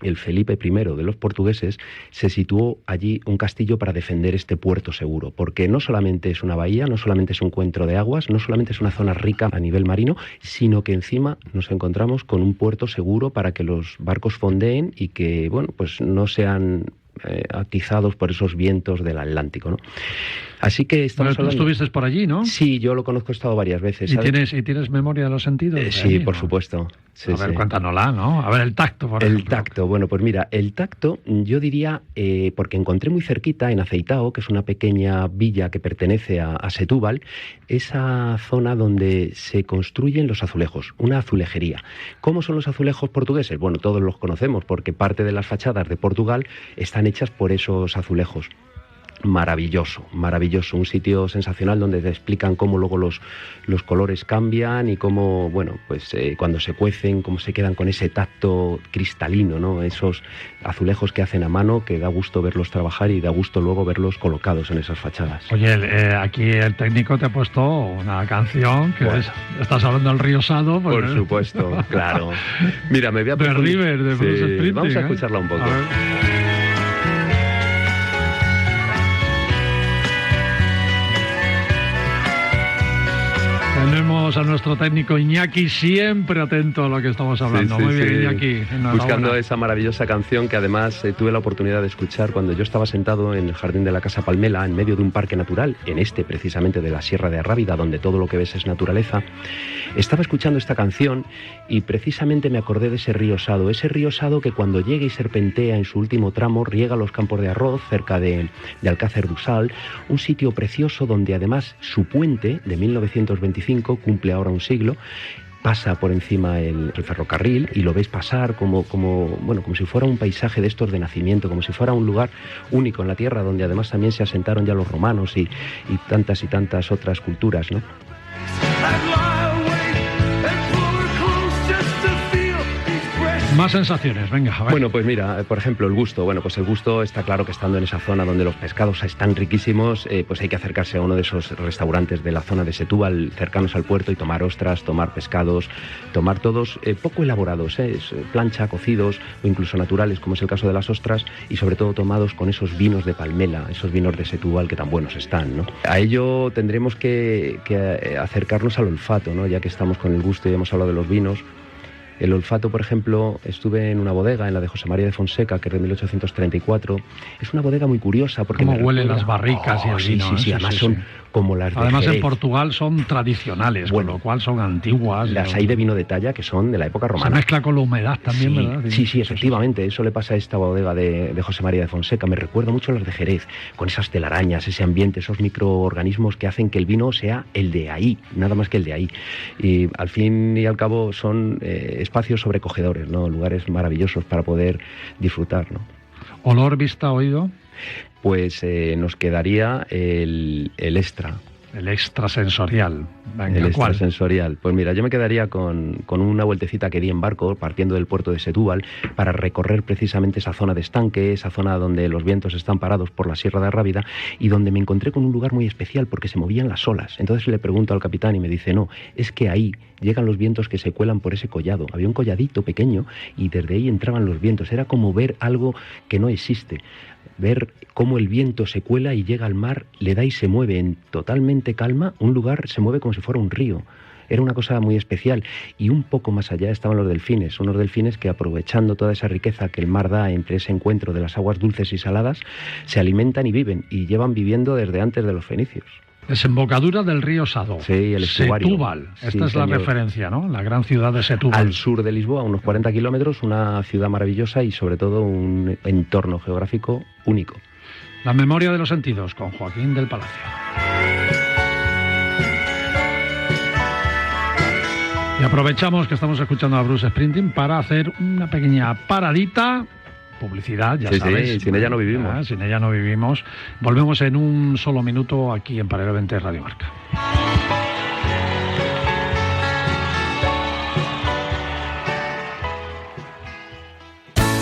el Felipe I de los portugueses, se situó allí un castillo para defender este puerto seguro, porque no solamente es una bahía, no solamente es un encuentro de aguas, no solamente es una zona rica a nivel marino, sino que encima nos encontramos con un puerto seguro para que los barcos fondeen y que, bueno, pues no sean atizados por esos vientos del Atlántico, ¿no? Así que estamos hablando... Tú estuviste por allí, ¿no? Sí, yo lo conozco, he estado varias veces. ¿Y tienes memoria de los sentidos? Sí, allí, por ¿no? supuesto. Sí, a ver, cuéntanosla, ¿no? A ver, el tacto, por ejemplo. El tacto, bueno, pues mira, el tacto, yo diría, porque encontré muy cerquita, en Aceitao, que es una pequeña villa que pertenece a Setúbal, esa zona donde se construyen los azulejos, una azulejería. ¿Cómo son los azulejos portugueses? Bueno, todos los conocemos, porque parte de las fachadas de Portugal están hechas por esos azulejos. Maravilloso, maravilloso, un sitio sensacional donde te explican cómo luego los colores cambian y cómo, bueno, pues cuando se cuecen, cómo se quedan con ese tacto cristalino, ¿no? Esos azulejos que hacen a mano, que da gusto verlos trabajar y da gusto luego verlos colocados en esas fachadas. Oye, aquí el técnico te ha puesto una canción que bueno. Estás hablando del río Sado. Pues, por supuesto, claro. Mira, me voy a... De River, de Bruce Springsteen. Vamos a escucharla un poco. Tenemos a nuestro técnico Iñaki siempre atento a lo que estamos hablando. Muy bien, Iñaki. Buscando esa maravillosa canción que además tuve la oportunidad de escuchar cuando yo estaba sentado en el jardín de la Casa Palmela, en medio de un parque natural, en precisamente de la Sierra de Arrábida, donde todo lo que ves es naturaleza. Estaba escuchando esta canción y precisamente me acordé de ese río Sado que cuando llega y serpentea en su último tramo riega los campos de arroz cerca de Alcácer du Sal, un sitio precioso donde además su puente de 1925 cumple ahora un siglo. Pasa por encima el ferrocarril y lo ves pasar como si fuera un paisaje de estos de nacimiento, como si fuera un lugar único en la tierra, donde además también se asentaron ya los romanos y tantas otras culturas, ¿no? Más sensaciones, venga, a ver. Bueno, pues mira, por ejemplo, el gusto. Bueno, pues el gusto está claro que estando en esa zona donde los pescados están riquísimos, pues hay que acercarse a uno de esos restaurantes de la zona de Setúbal, cercanos al puerto, y tomar ostras, tomar pescados, tomar todos poco elaborados, plancha, cocidos o incluso naturales, como es el caso de las ostras, y sobre todo tomados con esos vinos de Palmela, esos vinos de Setúbal que tan buenos están, ¿no? A ello tendremos que acercarnos al olfato, ¿no? Ya que estamos con el gusto y hemos hablado de los vinos. El olfato, por ejemplo, estuve en una bodega, en la de José María de Fonseca, que es de 1834. Es una bodega muy curiosa porque... ¿Cómo huelen las barricas y el vino? Sí, además son como las de Además Jerez. En Portugal son tradicionales, con lo cual son antiguas. Las hay de vino de talla que son de la época romana. Se mezcla con la humedad también, ¿verdad? Sí, efectivamente. Eso le pasa a esta bodega de José María de Fonseca. Me recuerda mucho a las de Jerez, con esas telarañas, ese ambiente, esos microorganismos que hacen que el vino sea el de ahí, nada más que el de ahí. Y al fin y al cabo son espacios sobrecogedores, ¿no? Lugares maravillosos para poder disfrutar, ¿no? ¿Olor, vista, oído? Pues nos quedaría el extra. El extrasensorial. Venga, el ¿cuál? extrasensorial. Pues mira, yo me quedaría con una vueltecita que di en barco, partiendo del puerto de Setúbal, para recorrer precisamente esa zona de estanque, esa zona donde los vientos están parados por la Sierra de Arrábida, y donde me encontré con un lugar muy especial porque se movían las olas. Entonces le pregunto al capitán y me dice, no, es que ahí llegan los vientos que se cuelan por ese collado. Había un colladito pequeño y desde ahí entraban los vientos. Era como ver algo que no existe. Ver cómo el viento se cuela y llega al mar, le da y se mueve en totalmente calma. Un lugar se mueve como si fuera un río. Era una cosa muy especial. Y un poco más allá estaban los delfines, unos delfines que, aprovechando toda esa riqueza que el mar da entre ese encuentro de las aguas dulces y saladas, se alimentan y viven, y llevan viviendo desde antes de los fenicios. Desembocadura del río Sado. Sí, el estuario. Setúbal. Esta es la referencia, ¿no? La gran ciudad de Setúbal. Al sur de Lisboa, unos 40 kilómetros, una ciudad maravillosa y sobre todo un entorno geográfico único. La memoria de los sentidos, con Joaquín del Palacio. Y aprovechamos que estamos escuchando a Bruce Springsteen para hacer una pequeña paradita. Publicidad, ya sabes. Sí, sin ella no vivimos. Sin ella no vivimos. Volvemos en un solo minuto aquí en Paralelo 20 Radio Marca.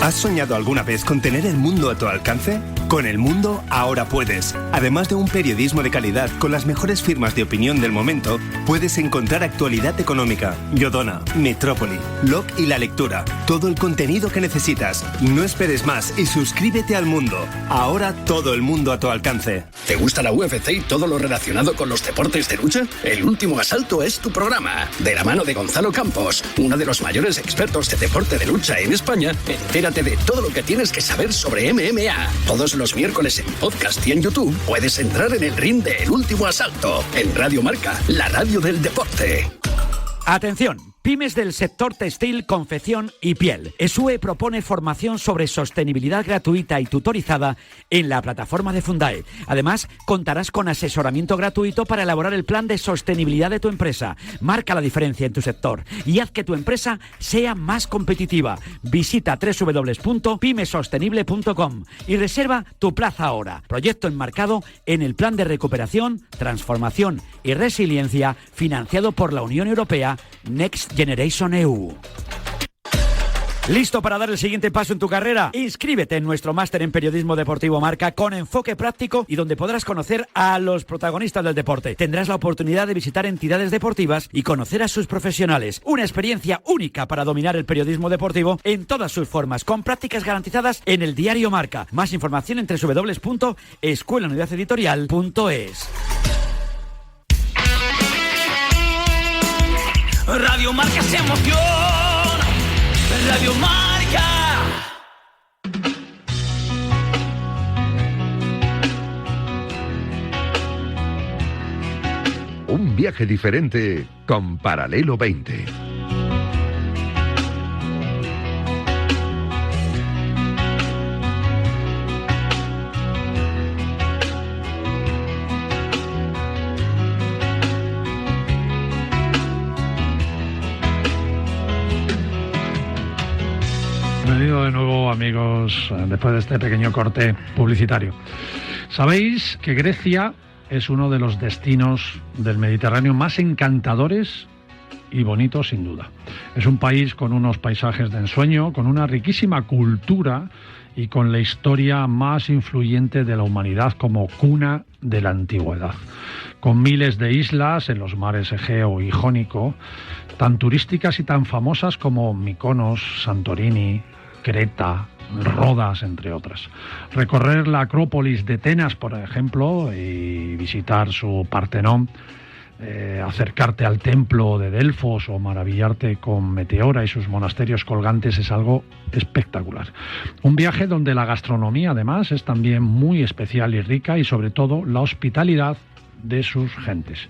¿Has soñado alguna vez con tener el mundo a tu alcance? Con El Mundo ahora puedes. Además de un periodismo de calidad con las mejores firmas de opinión del momento, puedes encontrar actualidad económica, Yodona, Metrópoli, Log y La Lectura. Todo el contenido que necesitas. No esperes más y suscríbete al Mundo. Ahora todo el mundo a tu alcance. ¿Te gusta la UFC y todo lo relacionado con los deportes de lucha? El Último Asalto es tu programa. De la mano de Gonzalo Campos, uno de los mayores expertos de deporte de lucha en España, entérate de todo lo que tienes que saber sobre MMA. Todos los miércoles en podcast y en YouTube puedes entrar en el ring de El Último Asalto, en Radio Marca, la radio del deporte. Atención, pymes del sector textil, confección y piel. ESUE propone formación sobre sostenibilidad gratuita y tutorizada en la plataforma de Fundae. Además, contarás con asesoramiento gratuito para elaborar el plan de sostenibilidad de tu empresa. Marca la diferencia en tu sector y haz que tu empresa sea más competitiva. Visita www.pymesostenible.com y reserva tu plaza ahora. Proyecto enmarcado en el Plan de Recuperación, Transformación y Resiliencia financiado por la Unión Europea Next Generation EU. ¿Listo para dar el siguiente paso en tu carrera? Inscríbete en nuestro máster en Periodismo Deportivo Marca con enfoque práctico y donde podrás conocer a los protagonistas del deporte. Tendrás la oportunidad de visitar entidades deportivas y conocer a sus profesionales. Una experiencia única para dominar el periodismo deportivo en todas sus formas, con prácticas garantizadas en el Diario Marca. Más información en www.escuelaunidadeditorial.es. Radio Marca se emociona. Radio Marca. Un viaje diferente con Paralelo 20. Bienvenido de nuevo, amigos, después de este pequeño corte publicitario. Sabéis que Grecia es uno de los destinos del Mediterráneo más encantadores y bonitos, sin duda. Es un país con unos paisajes de ensueño, con una riquísima cultura y con la historia más influyente de la humanidad como cuna de la antigüedad. Con miles de islas en los mares Egeo y Jónico, tan turísticas y tan famosas como Mykonos, Santorini, Creta, Rodas, entre otras. Recorrer la Acrópolis de Atenas, por ejemplo, y visitar su Partenón, acercarte al templo de Delfos o maravillarte con Meteora y sus monasterios colgantes es algo espectacular. Un viaje donde la gastronomía, además, es también muy especial y rica, y sobre todo la hospitalidad de sus gentes.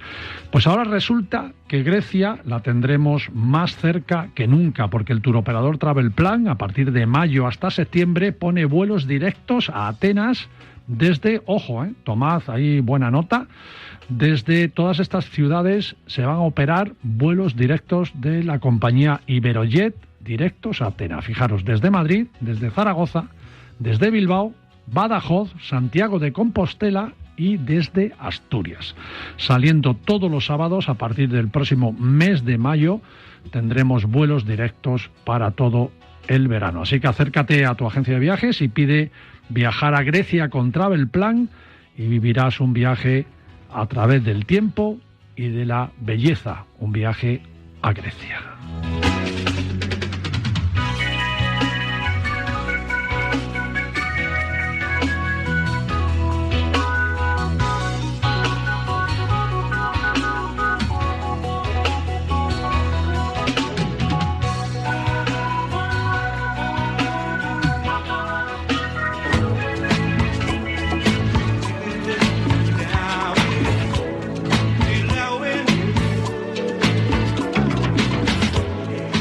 Pues ahora resulta que Grecia la tendremos más cerca que nunca, porque el turoperador Travelplan, a partir de mayo hasta septiembre, pone vuelos directos a Atenas desde, ojo, tomad ahí buena nota, desde todas estas ciudades se van a operar vuelos directos de la compañía Iberojet directos a Atenas. Fijaros, desde Madrid, desde Zaragoza, desde Bilbao, Badajoz, Santiago de Compostela y desde Asturias. Saliendo todos los sábados a partir del próximo mes de mayo, tendremos vuelos directos para todo el verano. Así que acércate a tu agencia de viajes y pide viajar a Grecia con Travelplan y vivirás un viaje a través del tiempo y de la belleza, un viaje a Grecia.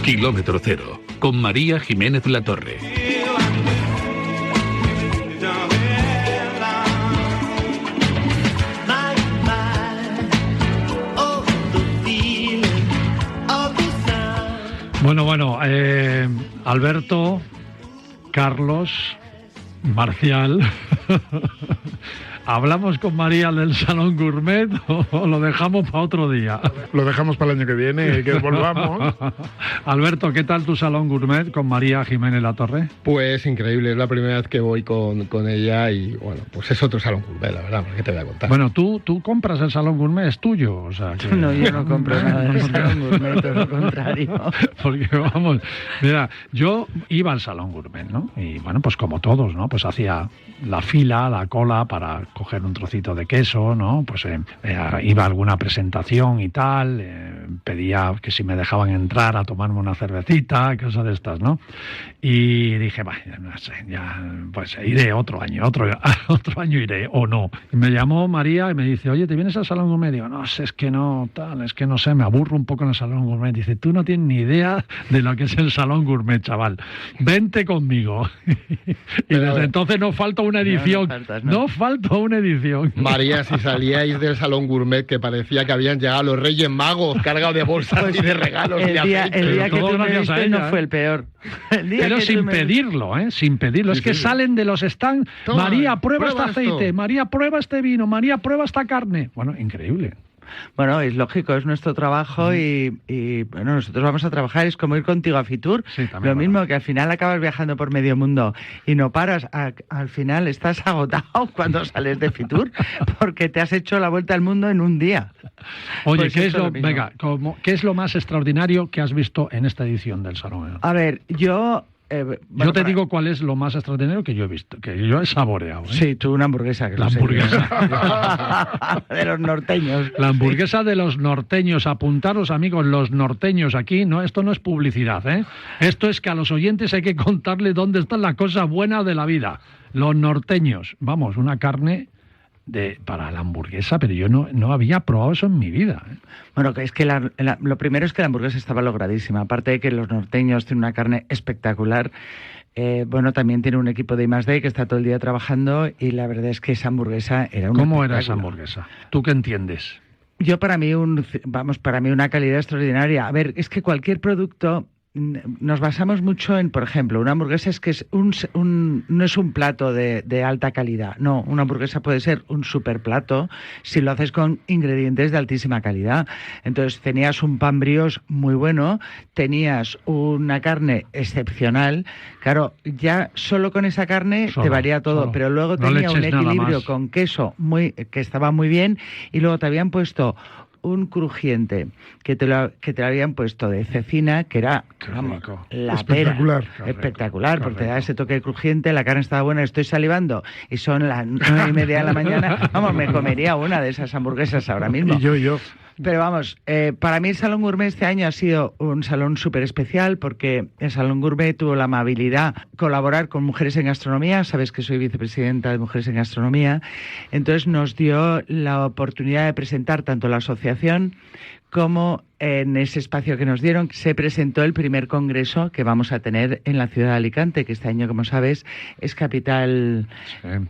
Kilómetro Cero, con María Jiménez Latorre. Bueno, Alberto, Carlos, Marcial, ¿hablamos con María del Salón Gourmet o lo dejamos para otro día? Lo dejamos para el año que viene, que volvamos. Alberto, ¿qué tal tu Salón Gourmet con María Jiménez Latorre? Pues increíble, es la primera vez que voy con ella y bueno, pues es otro Salón Gourmet, la verdad, ¿qué te voy a contar? Bueno, tú compras el Salón Gourmet, es tuyo, o sea que... No, yo no compro nada del Salón Gourmet, todo lo contrario. Porque vamos, mira, yo iba al Salón Gourmet, ¿no? Y bueno, pues como todos, ¿no? Pues hacía la fila, la cola para coger un trocito de queso, ¿no? Pues iba a alguna presentación y tal, pedía que si me dejaban entrar a tomarme una cervecita, cosas de estas, ¿no? Y dije, vaya, no sé, ya, pues iré otro año iré, o no. Y me llamó María y me dice, oye, ¿te vienes al Salón Gourmet? Digo, no sé, es que no sé, me aburro un poco en el Salón Gourmet. Dice, tú no tienes ni idea de lo que es el Salón Gourmet, chaval. Vente conmigo. Y desde entonces no falta una edición. No falta una edición. María, si salíais del Salón Gourmet, que parecía que habían llegado los Reyes Magos cargados de bolsas y de regalos. El día que tú me viste no fue el peor. Pero sin pedirlo, sin pedirlo. Es que salen de los stands. María, prueba este aceite. María, prueba este vino. María, prueba esta carne. Bueno, increíble. Bueno, es lógico, es nuestro trabajo y bueno, nosotros vamos a trabajar, es como ir contigo a Fitur, sí, lo mismo que al final acabas viajando por medio mundo y no paras, al final estás agotado cuando sales de Fitur porque te has hecho la vuelta al mundo en un día. Oye, pues ¿qué es lo más extraordinario que has visto en esta edición del Salón? A ver, yo yo te digo cuál es lo más extraordinario que yo he visto, que yo he saboreado. Sí, tú una hamburguesa. La hamburguesa. De los norteños. La hamburguesa de los norteños. Apuntaros, amigos, los norteños aquí. No, esto no es publicidad, ¿eh? Esto es que a los oyentes hay que contarle dónde está la cosa buena de la vida. Los norteños. Vamos, una carne para la hamburguesa, pero yo no había probado eso en mi vida, ¿eh? Bueno, es que lo primero es que la hamburguesa estaba logradísima. Aparte de que los norteños tienen una carne espectacular, también tiene un equipo de I+D que está todo el día trabajando y la verdad es que esa hamburguesa era una... ¿Cómo era esa hamburguesa? ¿Tú qué entiendes? Yo para mí una calidad extraordinaria. A ver, es que cualquier producto... Nos basamos mucho en, por ejemplo, una hamburguesa es que no es un plato de alta calidad. No, una hamburguesa puede ser un super plato si lo haces con ingredientes de altísima calidad. Entonces tenías un pan brioche muy bueno, tenías una carne excepcional. Claro, ya solo con esa carne te varía todo, pero luego tenía un equilibrio con queso que estaba muy bien y luego te habían puesto un crujiente que te lo habían puesto de cecina, que era la espectacular. Espectacular, porque te da ese toque crujiente, la carne estaba buena, estoy salivando y son las 9:30 de la mañana. Vamos, me comería una de esas hamburguesas ahora mismo. Y yo. Pero vamos, para mí el Salón Gourmet este año ha sido un salón súper especial porque el Salón Gourmet tuvo la amabilidad de colaborar con Mujeres en Gastronomía. Sabes que soy vicepresidenta de Mujeres en Gastronomía. Entonces nos dio la oportunidad de presentar tanto la asociación como en ese espacio que nos dieron se presentó el primer congreso que vamos a tener en la ciudad de Alicante, que este año, como sabes, es capital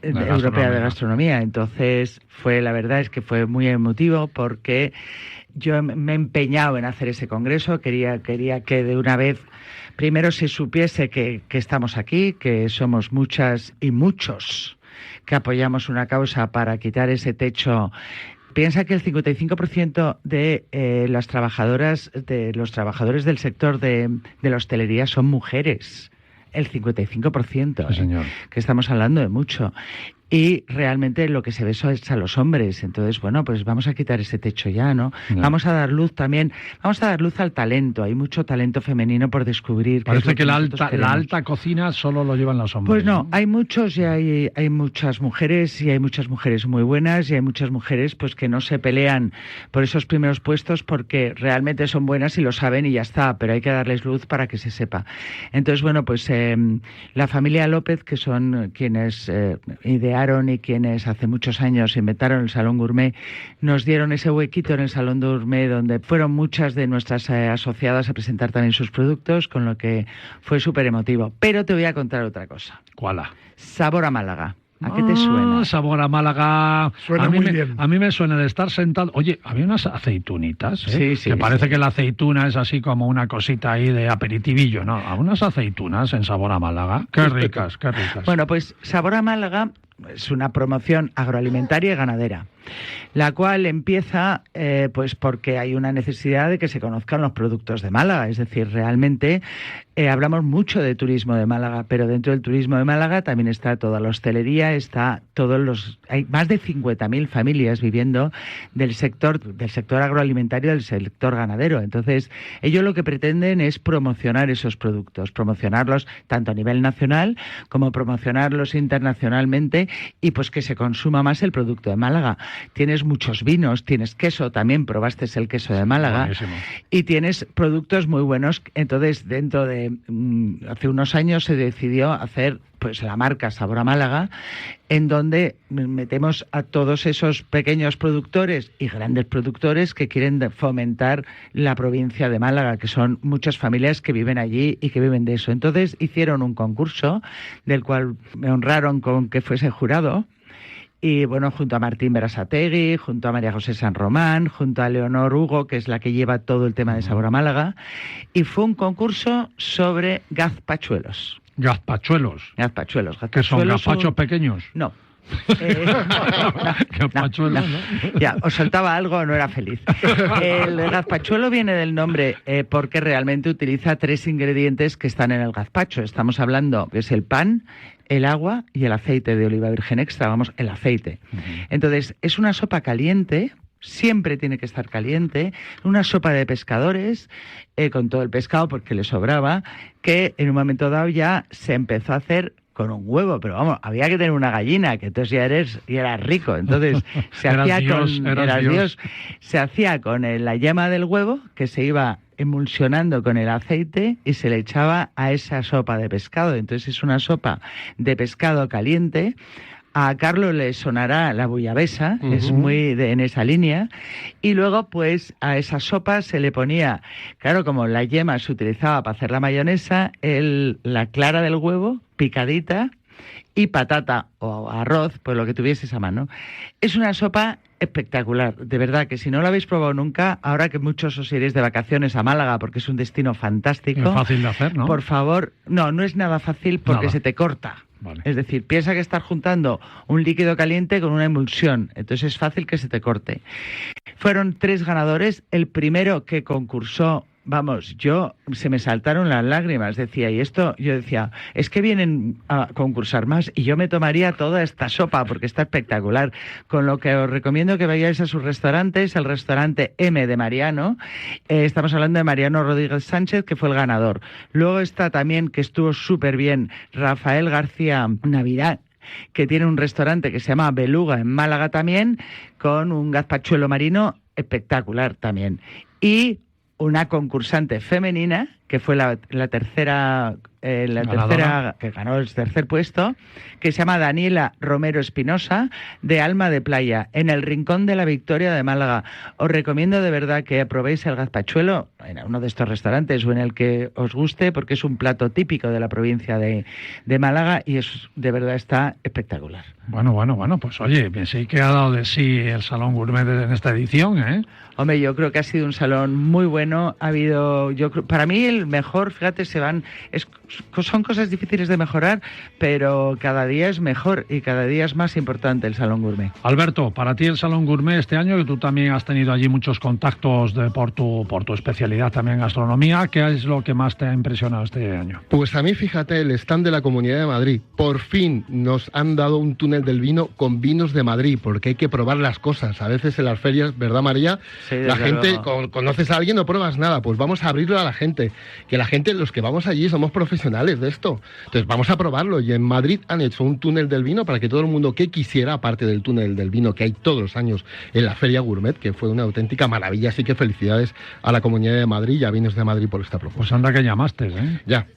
europea de gastronomía. Entonces, la verdad es que fue muy emotivo porque yo me he empeñado en hacer ese congreso. Quería que de una vez primero se supiese que estamos aquí, que somos muchas y muchos que apoyamos una causa para quitar ese techo. Piensa que el 55% de las trabajadoras, de los trabajadores del sector de la hostelería son mujeres. El 55%. Sí, señor. Que estamos hablando de mucho. Y realmente lo que se ve es a los hombres. Entonces, bueno, pues vamos a quitar ese techo ya, ¿no? Vamos a dar luz también, vamos a dar luz al talento. Hay mucho talento femenino por descubrir. Parece que la alta cocina solo lo llevan los hombres. Pues no, hay muchos y hay muchas mujeres, y hay muchas mujeres muy buenas, y hay muchas mujeres pues que no se pelean por esos primeros puestos porque realmente son buenas y lo saben y ya está, pero hay que darles luz para que se sepa. Entonces, bueno, pues la familia López, que son quienes idearon y quienes hace muchos años inventaron el Salón Gourmet, nos dieron ese huequito en el Salón Gourmet donde fueron muchas de nuestras asociadas a presentar también sus productos, con lo que fue súper emotivo. Pero te voy a contar otra cosa. ¿Cuál? Sabor a Málaga. ¿A qué te suena? Sabor a Málaga. Suena muy bien. A mí me suena de estar sentado. Oye, había unas aceitunitas, ¿eh? Sí, que parece que la aceituna es así como una cosita ahí de aperitivillo, ¿no? Unas aceitunas en Sabor a Málaga. Qué ricas, qué ricas. Bueno, pues Sabor a Málaga es una promoción agroalimentaria y ganadera, la cual empieza pues porque hay una necesidad de que se conozcan los productos de Málaga. Es decir, realmente hablamos mucho de turismo de Málaga, pero dentro del turismo de Málaga también está toda la hostelería, hay más de 50.000 familias viviendo del sector agroalimentario, del sector ganadero. Entonces, ellos lo que pretenden es promocionar esos productos, promocionarlos tanto a nivel nacional como promocionarlos internacionalmente y pues que se consuma más el producto de Málaga. Tienes muchos vinos, tienes queso, también probaste el queso de Málaga. Buenísimo. Y tienes productos muy buenos. Entonces, dentro de hace unos años se decidió hacer pues la marca Sabor a Málaga, en donde metemos a todos esos pequeños productores y grandes productores que quieren fomentar la provincia de Málaga, que son muchas familias que viven allí y que viven de eso. Entonces hicieron un concurso del cual me honraron con que fuese jurado. Y bueno, junto a Martín Berasategui, junto a María José San Román, junto a Leonor Hugo, que es la que lleva todo el tema de Sabor a Málaga, y fue un concurso sobre gazpachuelos. ¿Gazpachuelos? Gazpachuelos. ¿Que son gazpachos pequeños? No. Gazpachuelo, ¿no? Ya, os soltaba algo, no era feliz. El gazpachuelo viene del nombre porque realmente utiliza 3 ingredientes que están en el gazpacho. Estamos hablando que es el pan, el agua y el aceite de oliva virgen extra, vamos, el aceite. Entonces, es una sopa caliente siempre tiene que estar caliente, una sopa de pescadores, con todo el pescado porque le sobraba, que en un momento dado ya se empezó a hacer con un huevo, pero vamos, había que tener una gallina, que entonces ya eras rico. Entonces se hacía Dios. Se hacía con la yema del huevo, que se iba emulsionando con el aceite y se le echaba a esa sopa de pescado. Entonces es una sopa de pescado caliente. A Carlos le sonará la bullabesa, es muy en esa línea. Y luego, pues, a esa sopa se le ponía, claro, como la yema se utilizaba para hacer la mayonesa, la clara del huevo picadita y patata o arroz, pues lo que tuvieses a mano. Es una sopa espectacular, de verdad, que si no lo habéis probado nunca, ahora que muchos os iréis de vacaciones a Málaga, porque es un destino fantástico. Es fácil de hacer, ¿no? Por favor, no es nada fácil porque se te corta. Vale. Es decir, piensa que estás juntando un líquido caliente con una emulsión, entonces es fácil que se te corte. Fueron 3 ganadores, el primero que concursó, vamos, se me saltaron las lágrimas, decía, y esto, yo decía, es que vienen a concursar más y yo me tomaría toda esta sopa porque está espectacular, con lo que os recomiendo que vayáis a sus restaurantes, el restaurante M de Mariano, estamos hablando de Mariano Rodríguez Sánchez, que fue el ganador. Luego está también, que estuvo súper bien, Rafael García Navidad, que tiene un restaurante que se llama Beluga en Málaga también, con un gazpachuelo marino espectacular también. Y una concursante femenina, que fue la tercera que ganó el tercer puesto, que se llama Daniela Romero Espinosa, de Alma de Playa, en el Rincón de la Victoria de Málaga. Os recomiendo de verdad que probéis el gazpachuelo en uno de estos restaurantes o en el que os guste, porque es un plato típico de la provincia de Málaga y de verdad está espectacular. Bueno, pues oye, sí que ha dado de sí el Salón Gourmet en esta edición, ¿eh? Hombre, yo creo que ha sido un salón muy bueno. Ha habido, para mí el mejor, fíjate, son cosas difíciles de mejorar, pero cada día es mejor y cada día es más importante el Salón Gourmet. Alberto, para ti el Salón Gourmet este año, que tú también has tenido allí muchos contactos por tu especialidad también en gastronomía, ¿qué es lo que más te ha impresionado este año? Pues a mí, fíjate, el stand de la Comunidad de Madrid. Por fin nos han dado un túnel del vino con vinos de Madrid, porque hay que probar las cosas. A veces en las ferias, ¿verdad, María? Sí, la gente, conoces a alguien, no pruebas nada. Pues vamos a abrirlo a la gente. Que la gente, los que vamos allí, somos profesionales de esto. Entonces vamos a probarlo. Y en Madrid han hecho un túnel del vino para que todo el mundo que quisiera, aparte del túnel del vino que hay todos los años en la Feria Gourmet, que fue una auténtica maravilla. Así que felicidades a la Comunidad de Madrid y a Vinos de Madrid por esta propuesta. Pues anda que llamaste, ¿eh? Ya.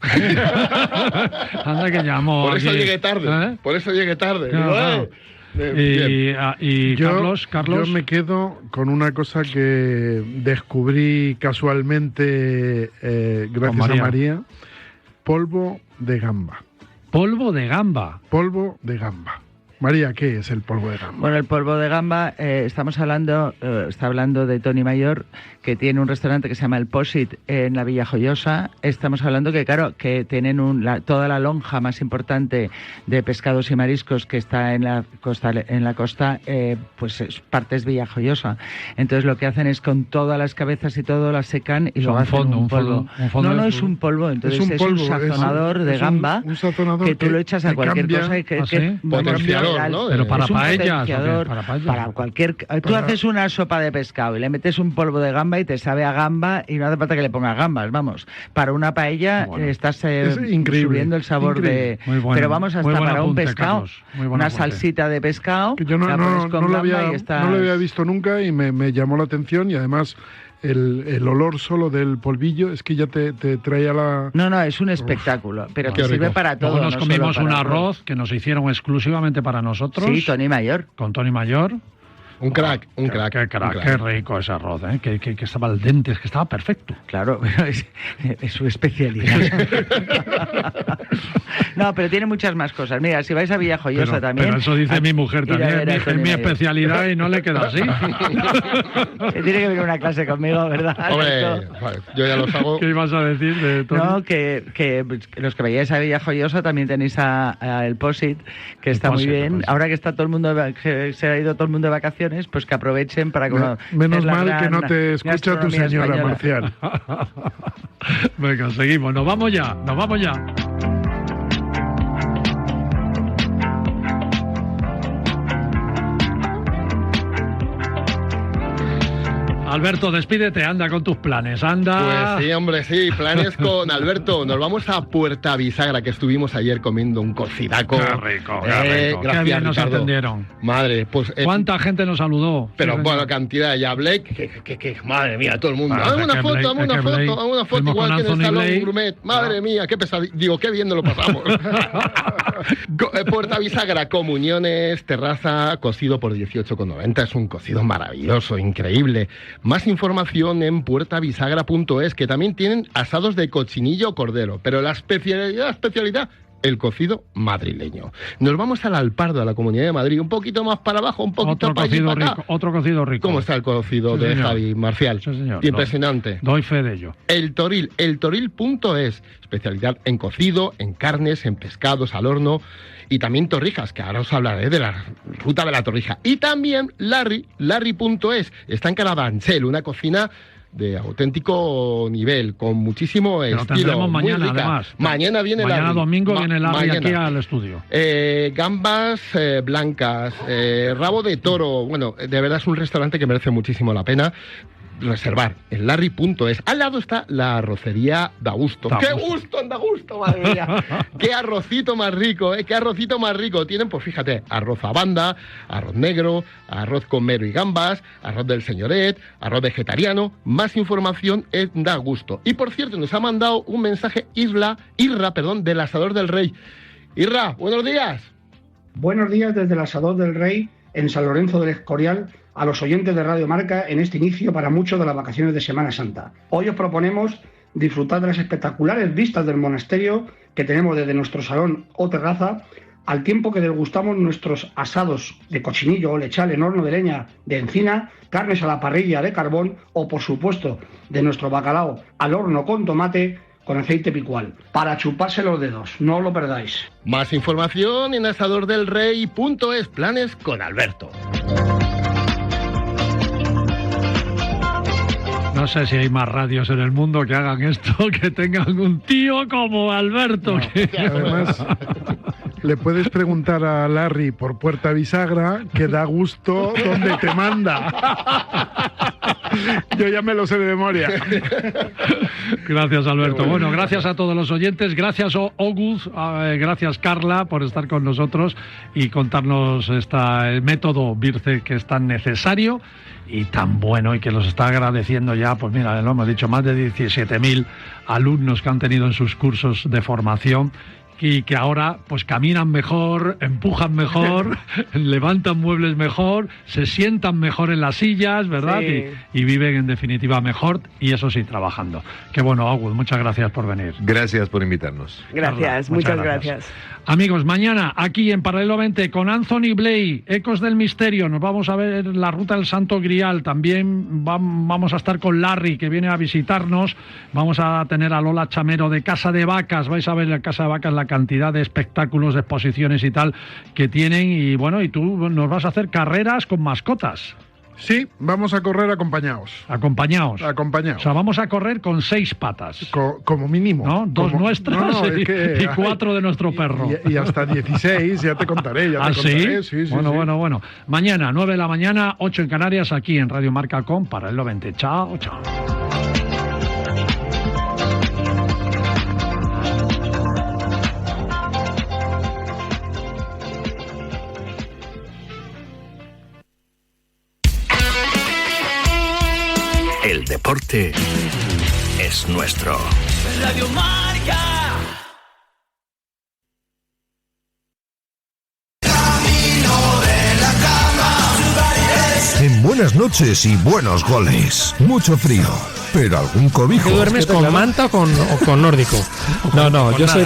Anda que llamó. Por eso aquí. llegué tarde. ¿Eh? Por eso llegué tarde. Claro. Y Carlos. Yo me quedo con una cosa que descubrí casualmente gracias a María. Polvo de gamba. Polvo de gamba. Polvo de gamba. María, ¿qué es el polvo de gamba? Bueno, el polvo de gamba, está hablando de Tony Mayor, que tiene un restaurante que se llama El Posit en la Villa Joyosa. Estamos hablando que, claro, que tienen toda la lonja más importante de pescados y mariscos que está en la costa, pues parte es Villa Joyosa. Entonces lo que hacen es con todas las cabezas y todo las secan y luego hacen un polvo. No es un polvo, entonces es un sazonador de gamba un sazonador que tú lo echas a cualquier cosa y ¿no? Pero para paellas, para cualquier. Tú haces una sopa de pescado y le metes un polvo de gamba y te sabe a gamba y no hace falta que le pongas gambas, vamos. Para una paella estás subiendo el sabor de. Bueno, pero vamos, hasta para un pescado, una apunte. Salsita de pescado. Que yo no lo había visto nunca y me llamó la atención y además. El olor solo del polvillo es que ya te trae a la... No, es un espectáculo, pero que sirve para todo. Luego nos comimos un arroz que nos hicieron exclusivamente para nosotros. Sí, Tony Mayor. Con Tony Mayor. Un crack. Qué rico ese arroz, ¿eh? Que estaba al dente, es que estaba perfecto. Claro, es su especialidad. No, pero tiene muchas más cosas. Mira, si vais a Villa Joyosa también... Pero eso dice mi mujer también, es mi especialidad y no le queda así. Se tiene que venir una clase conmigo, ¿verdad? Hombre, yo ya los hago... ¿Qué ibas a decir de Tony? No, que los que vayáis a Villa Joyosa también tenéis a El Posit, que está muy bien. Ahora que está todo el mundo, que se ha ido todo el mundo de vacaciones, pues que aprovechen para que menos mal que no te escucha tu señora española. Marcial. Venga, seguimos, nos vamos ya. Alberto, despídete, anda con tus planes, anda. Pues sí, hombre, sí, planes con Alberto. Nos vamos a Puerta Bisagra, que estuvimos ayer comiendo un cocidaco. Qué rico, qué rico. Gracias, qué bien nos Ricardo. atendieron. Madre, pues... ¿Cuánta gente nos saludó? Pero Sí, bueno, señor. cantidad ya, Blake, que madre mía, todo el mundo. Bueno, Dame una es que foto, Blake- dame es una que foto, Blake- dame una foto, fuimos igual con que en el Anthony Salón Blake. Gourmet. Madre mía, qué pesadilla. Digo, qué bien nos lo pasamos. Puerta Bisagra, comuniones, terraza, cocido por 18,90. Es un cocido maravilloso, increíble. Más información en puertabisagra.es, que también tienen asados de cochinillo o cordero. Pero la especialidad, el cocido madrileño. Nos vamos al Alpardo, a la Comunidad de Madrid, un poquito más para abajo, un poquito Otro para allí, cocido para acá. rico, otro cocido rico. ¿Cómo está el cocido Sí, de señor. Javi Marcial? Sí, señor. Impresionante. Doy fe de ello. El Toril, eltoril.es, especialidad en cocido, en carnes, en pescados al horno y también torrijas, que ahora os hablaré de la ruta de la torrija. Y también Larry.es, está en Carabanchel, una cocina de auténtico nivel, con muchísimo Lo estilo. tendremos muy mañana, rica. además. Mañana viene Mañana Larry. domingo viene Larry mañana. aquí al estudio. Gambas blancas, rabo de toro. Bueno, de verdad es un restaurante que merece muchísimo la pena reservar en Larry.es. Al lado está la arrocería Dagusto. ¡Qué gusto en Dagusto, madre mía! ¡Qué arrocito más rico, ¡Qué arrocito más rico! Tienen, pues fíjate, arroz a banda, arroz negro, arroz con mero y gambas, arroz del señoret, arroz vegetariano. Más información en Dagusto. Y por cierto, nos ha mandado un mensaje Irra, del Asador del Rey. Irra, buenos días. Buenos días desde el Asador del Rey en San Lorenzo del Escorial a los oyentes de Radio Marca en este inicio para muchos de las vacaciones de Semana Santa. Hoy os proponemos disfrutar de las espectaculares vistas del monasterio que tenemos desde nuestro salón o terraza, al tiempo que degustamos nuestros asados de cochinillo o lechal en horno de leña de encina, carnes a la parrilla de carbón o, por supuesto, de nuestro bacalao al horno con tomate con aceite picual, para chuparse los dedos, no lo perdáis. Más información en asadordelrey.es, planes con Alberto. No sé si hay más radios en el mundo que hagan esto, que tengan un tío como Alberto. Además, le puedes preguntar a Larry por Puerta Bisagra, que da gusto donde te manda. Yo ya me lo sé de memoria. Gracias, Alberto. Bueno, gracias a todos los oyentes. Gracias, August. Gracias, Carla, por estar con nosotros y contarnos el método Birce, que es tan necesario y tan bueno y que los está agradeciendo ya, pues mira, lo hemos dicho, más de 17.000 alumnos que han tenido en sus cursos de formación y que ahora pues caminan mejor, empujan mejor, levantan muebles mejor, se sientan mejor en las sillas, ¿verdad? Sí. Y viven en definitiva mejor y eso sí, trabajando. Qué bueno, August, muchas gracias por venir. Gracias por invitarnos. Gracias, muchas gracias. Amigos, mañana aquí en Paralelo 20 con Anthony Blake, Ecos del Misterio, nos vamos a ver la Ruta del Santo Grial, también vamos a estar con Larry, que viene a visitarnos, vamos a tener a Lola Chamero de Casa de Vacas, vais a ver en Casa de Vacas la cantidad de espectáculos, de exposiciones y tal que tienen, y bueno, y tú nos vas a hacer carreras con mascotas. Sí, vamos a correr acompañados. Acompañados. Acompañados. O sea, vamos a correr con 6 patas. Como mínimo. ¿No? 2 nuestras es y 4 de nuestro perro. Y hasta 16, ya te contaré. Ya ¿Ah, te contaré. sí? Sí, Bueno, sí. bueno. Mañana, 9 de la mañana, 8 en Canarias, aquí en Radio Marca con Paralelo 20. Chao, chao. El deporte es nuestro. Radio Marca. En buenas noches y buenos goles. Mucho frío, pero algún cobijo. ¿Qué duermes con manta o con nórdico? No, yo soy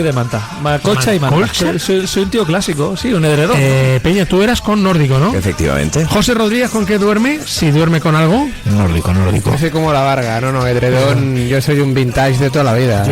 de manta. Colcha y manta. Soy un tío clásico, sí, un edredón. Peña, tú eras con nórdico, ¿no? Efectivamente. José Rodríguez, ¿con qué duerme? Si duerme con algo. Nórdico. Yo soy como la Varga, no, edredón, yo soy un vintage de toda la vida.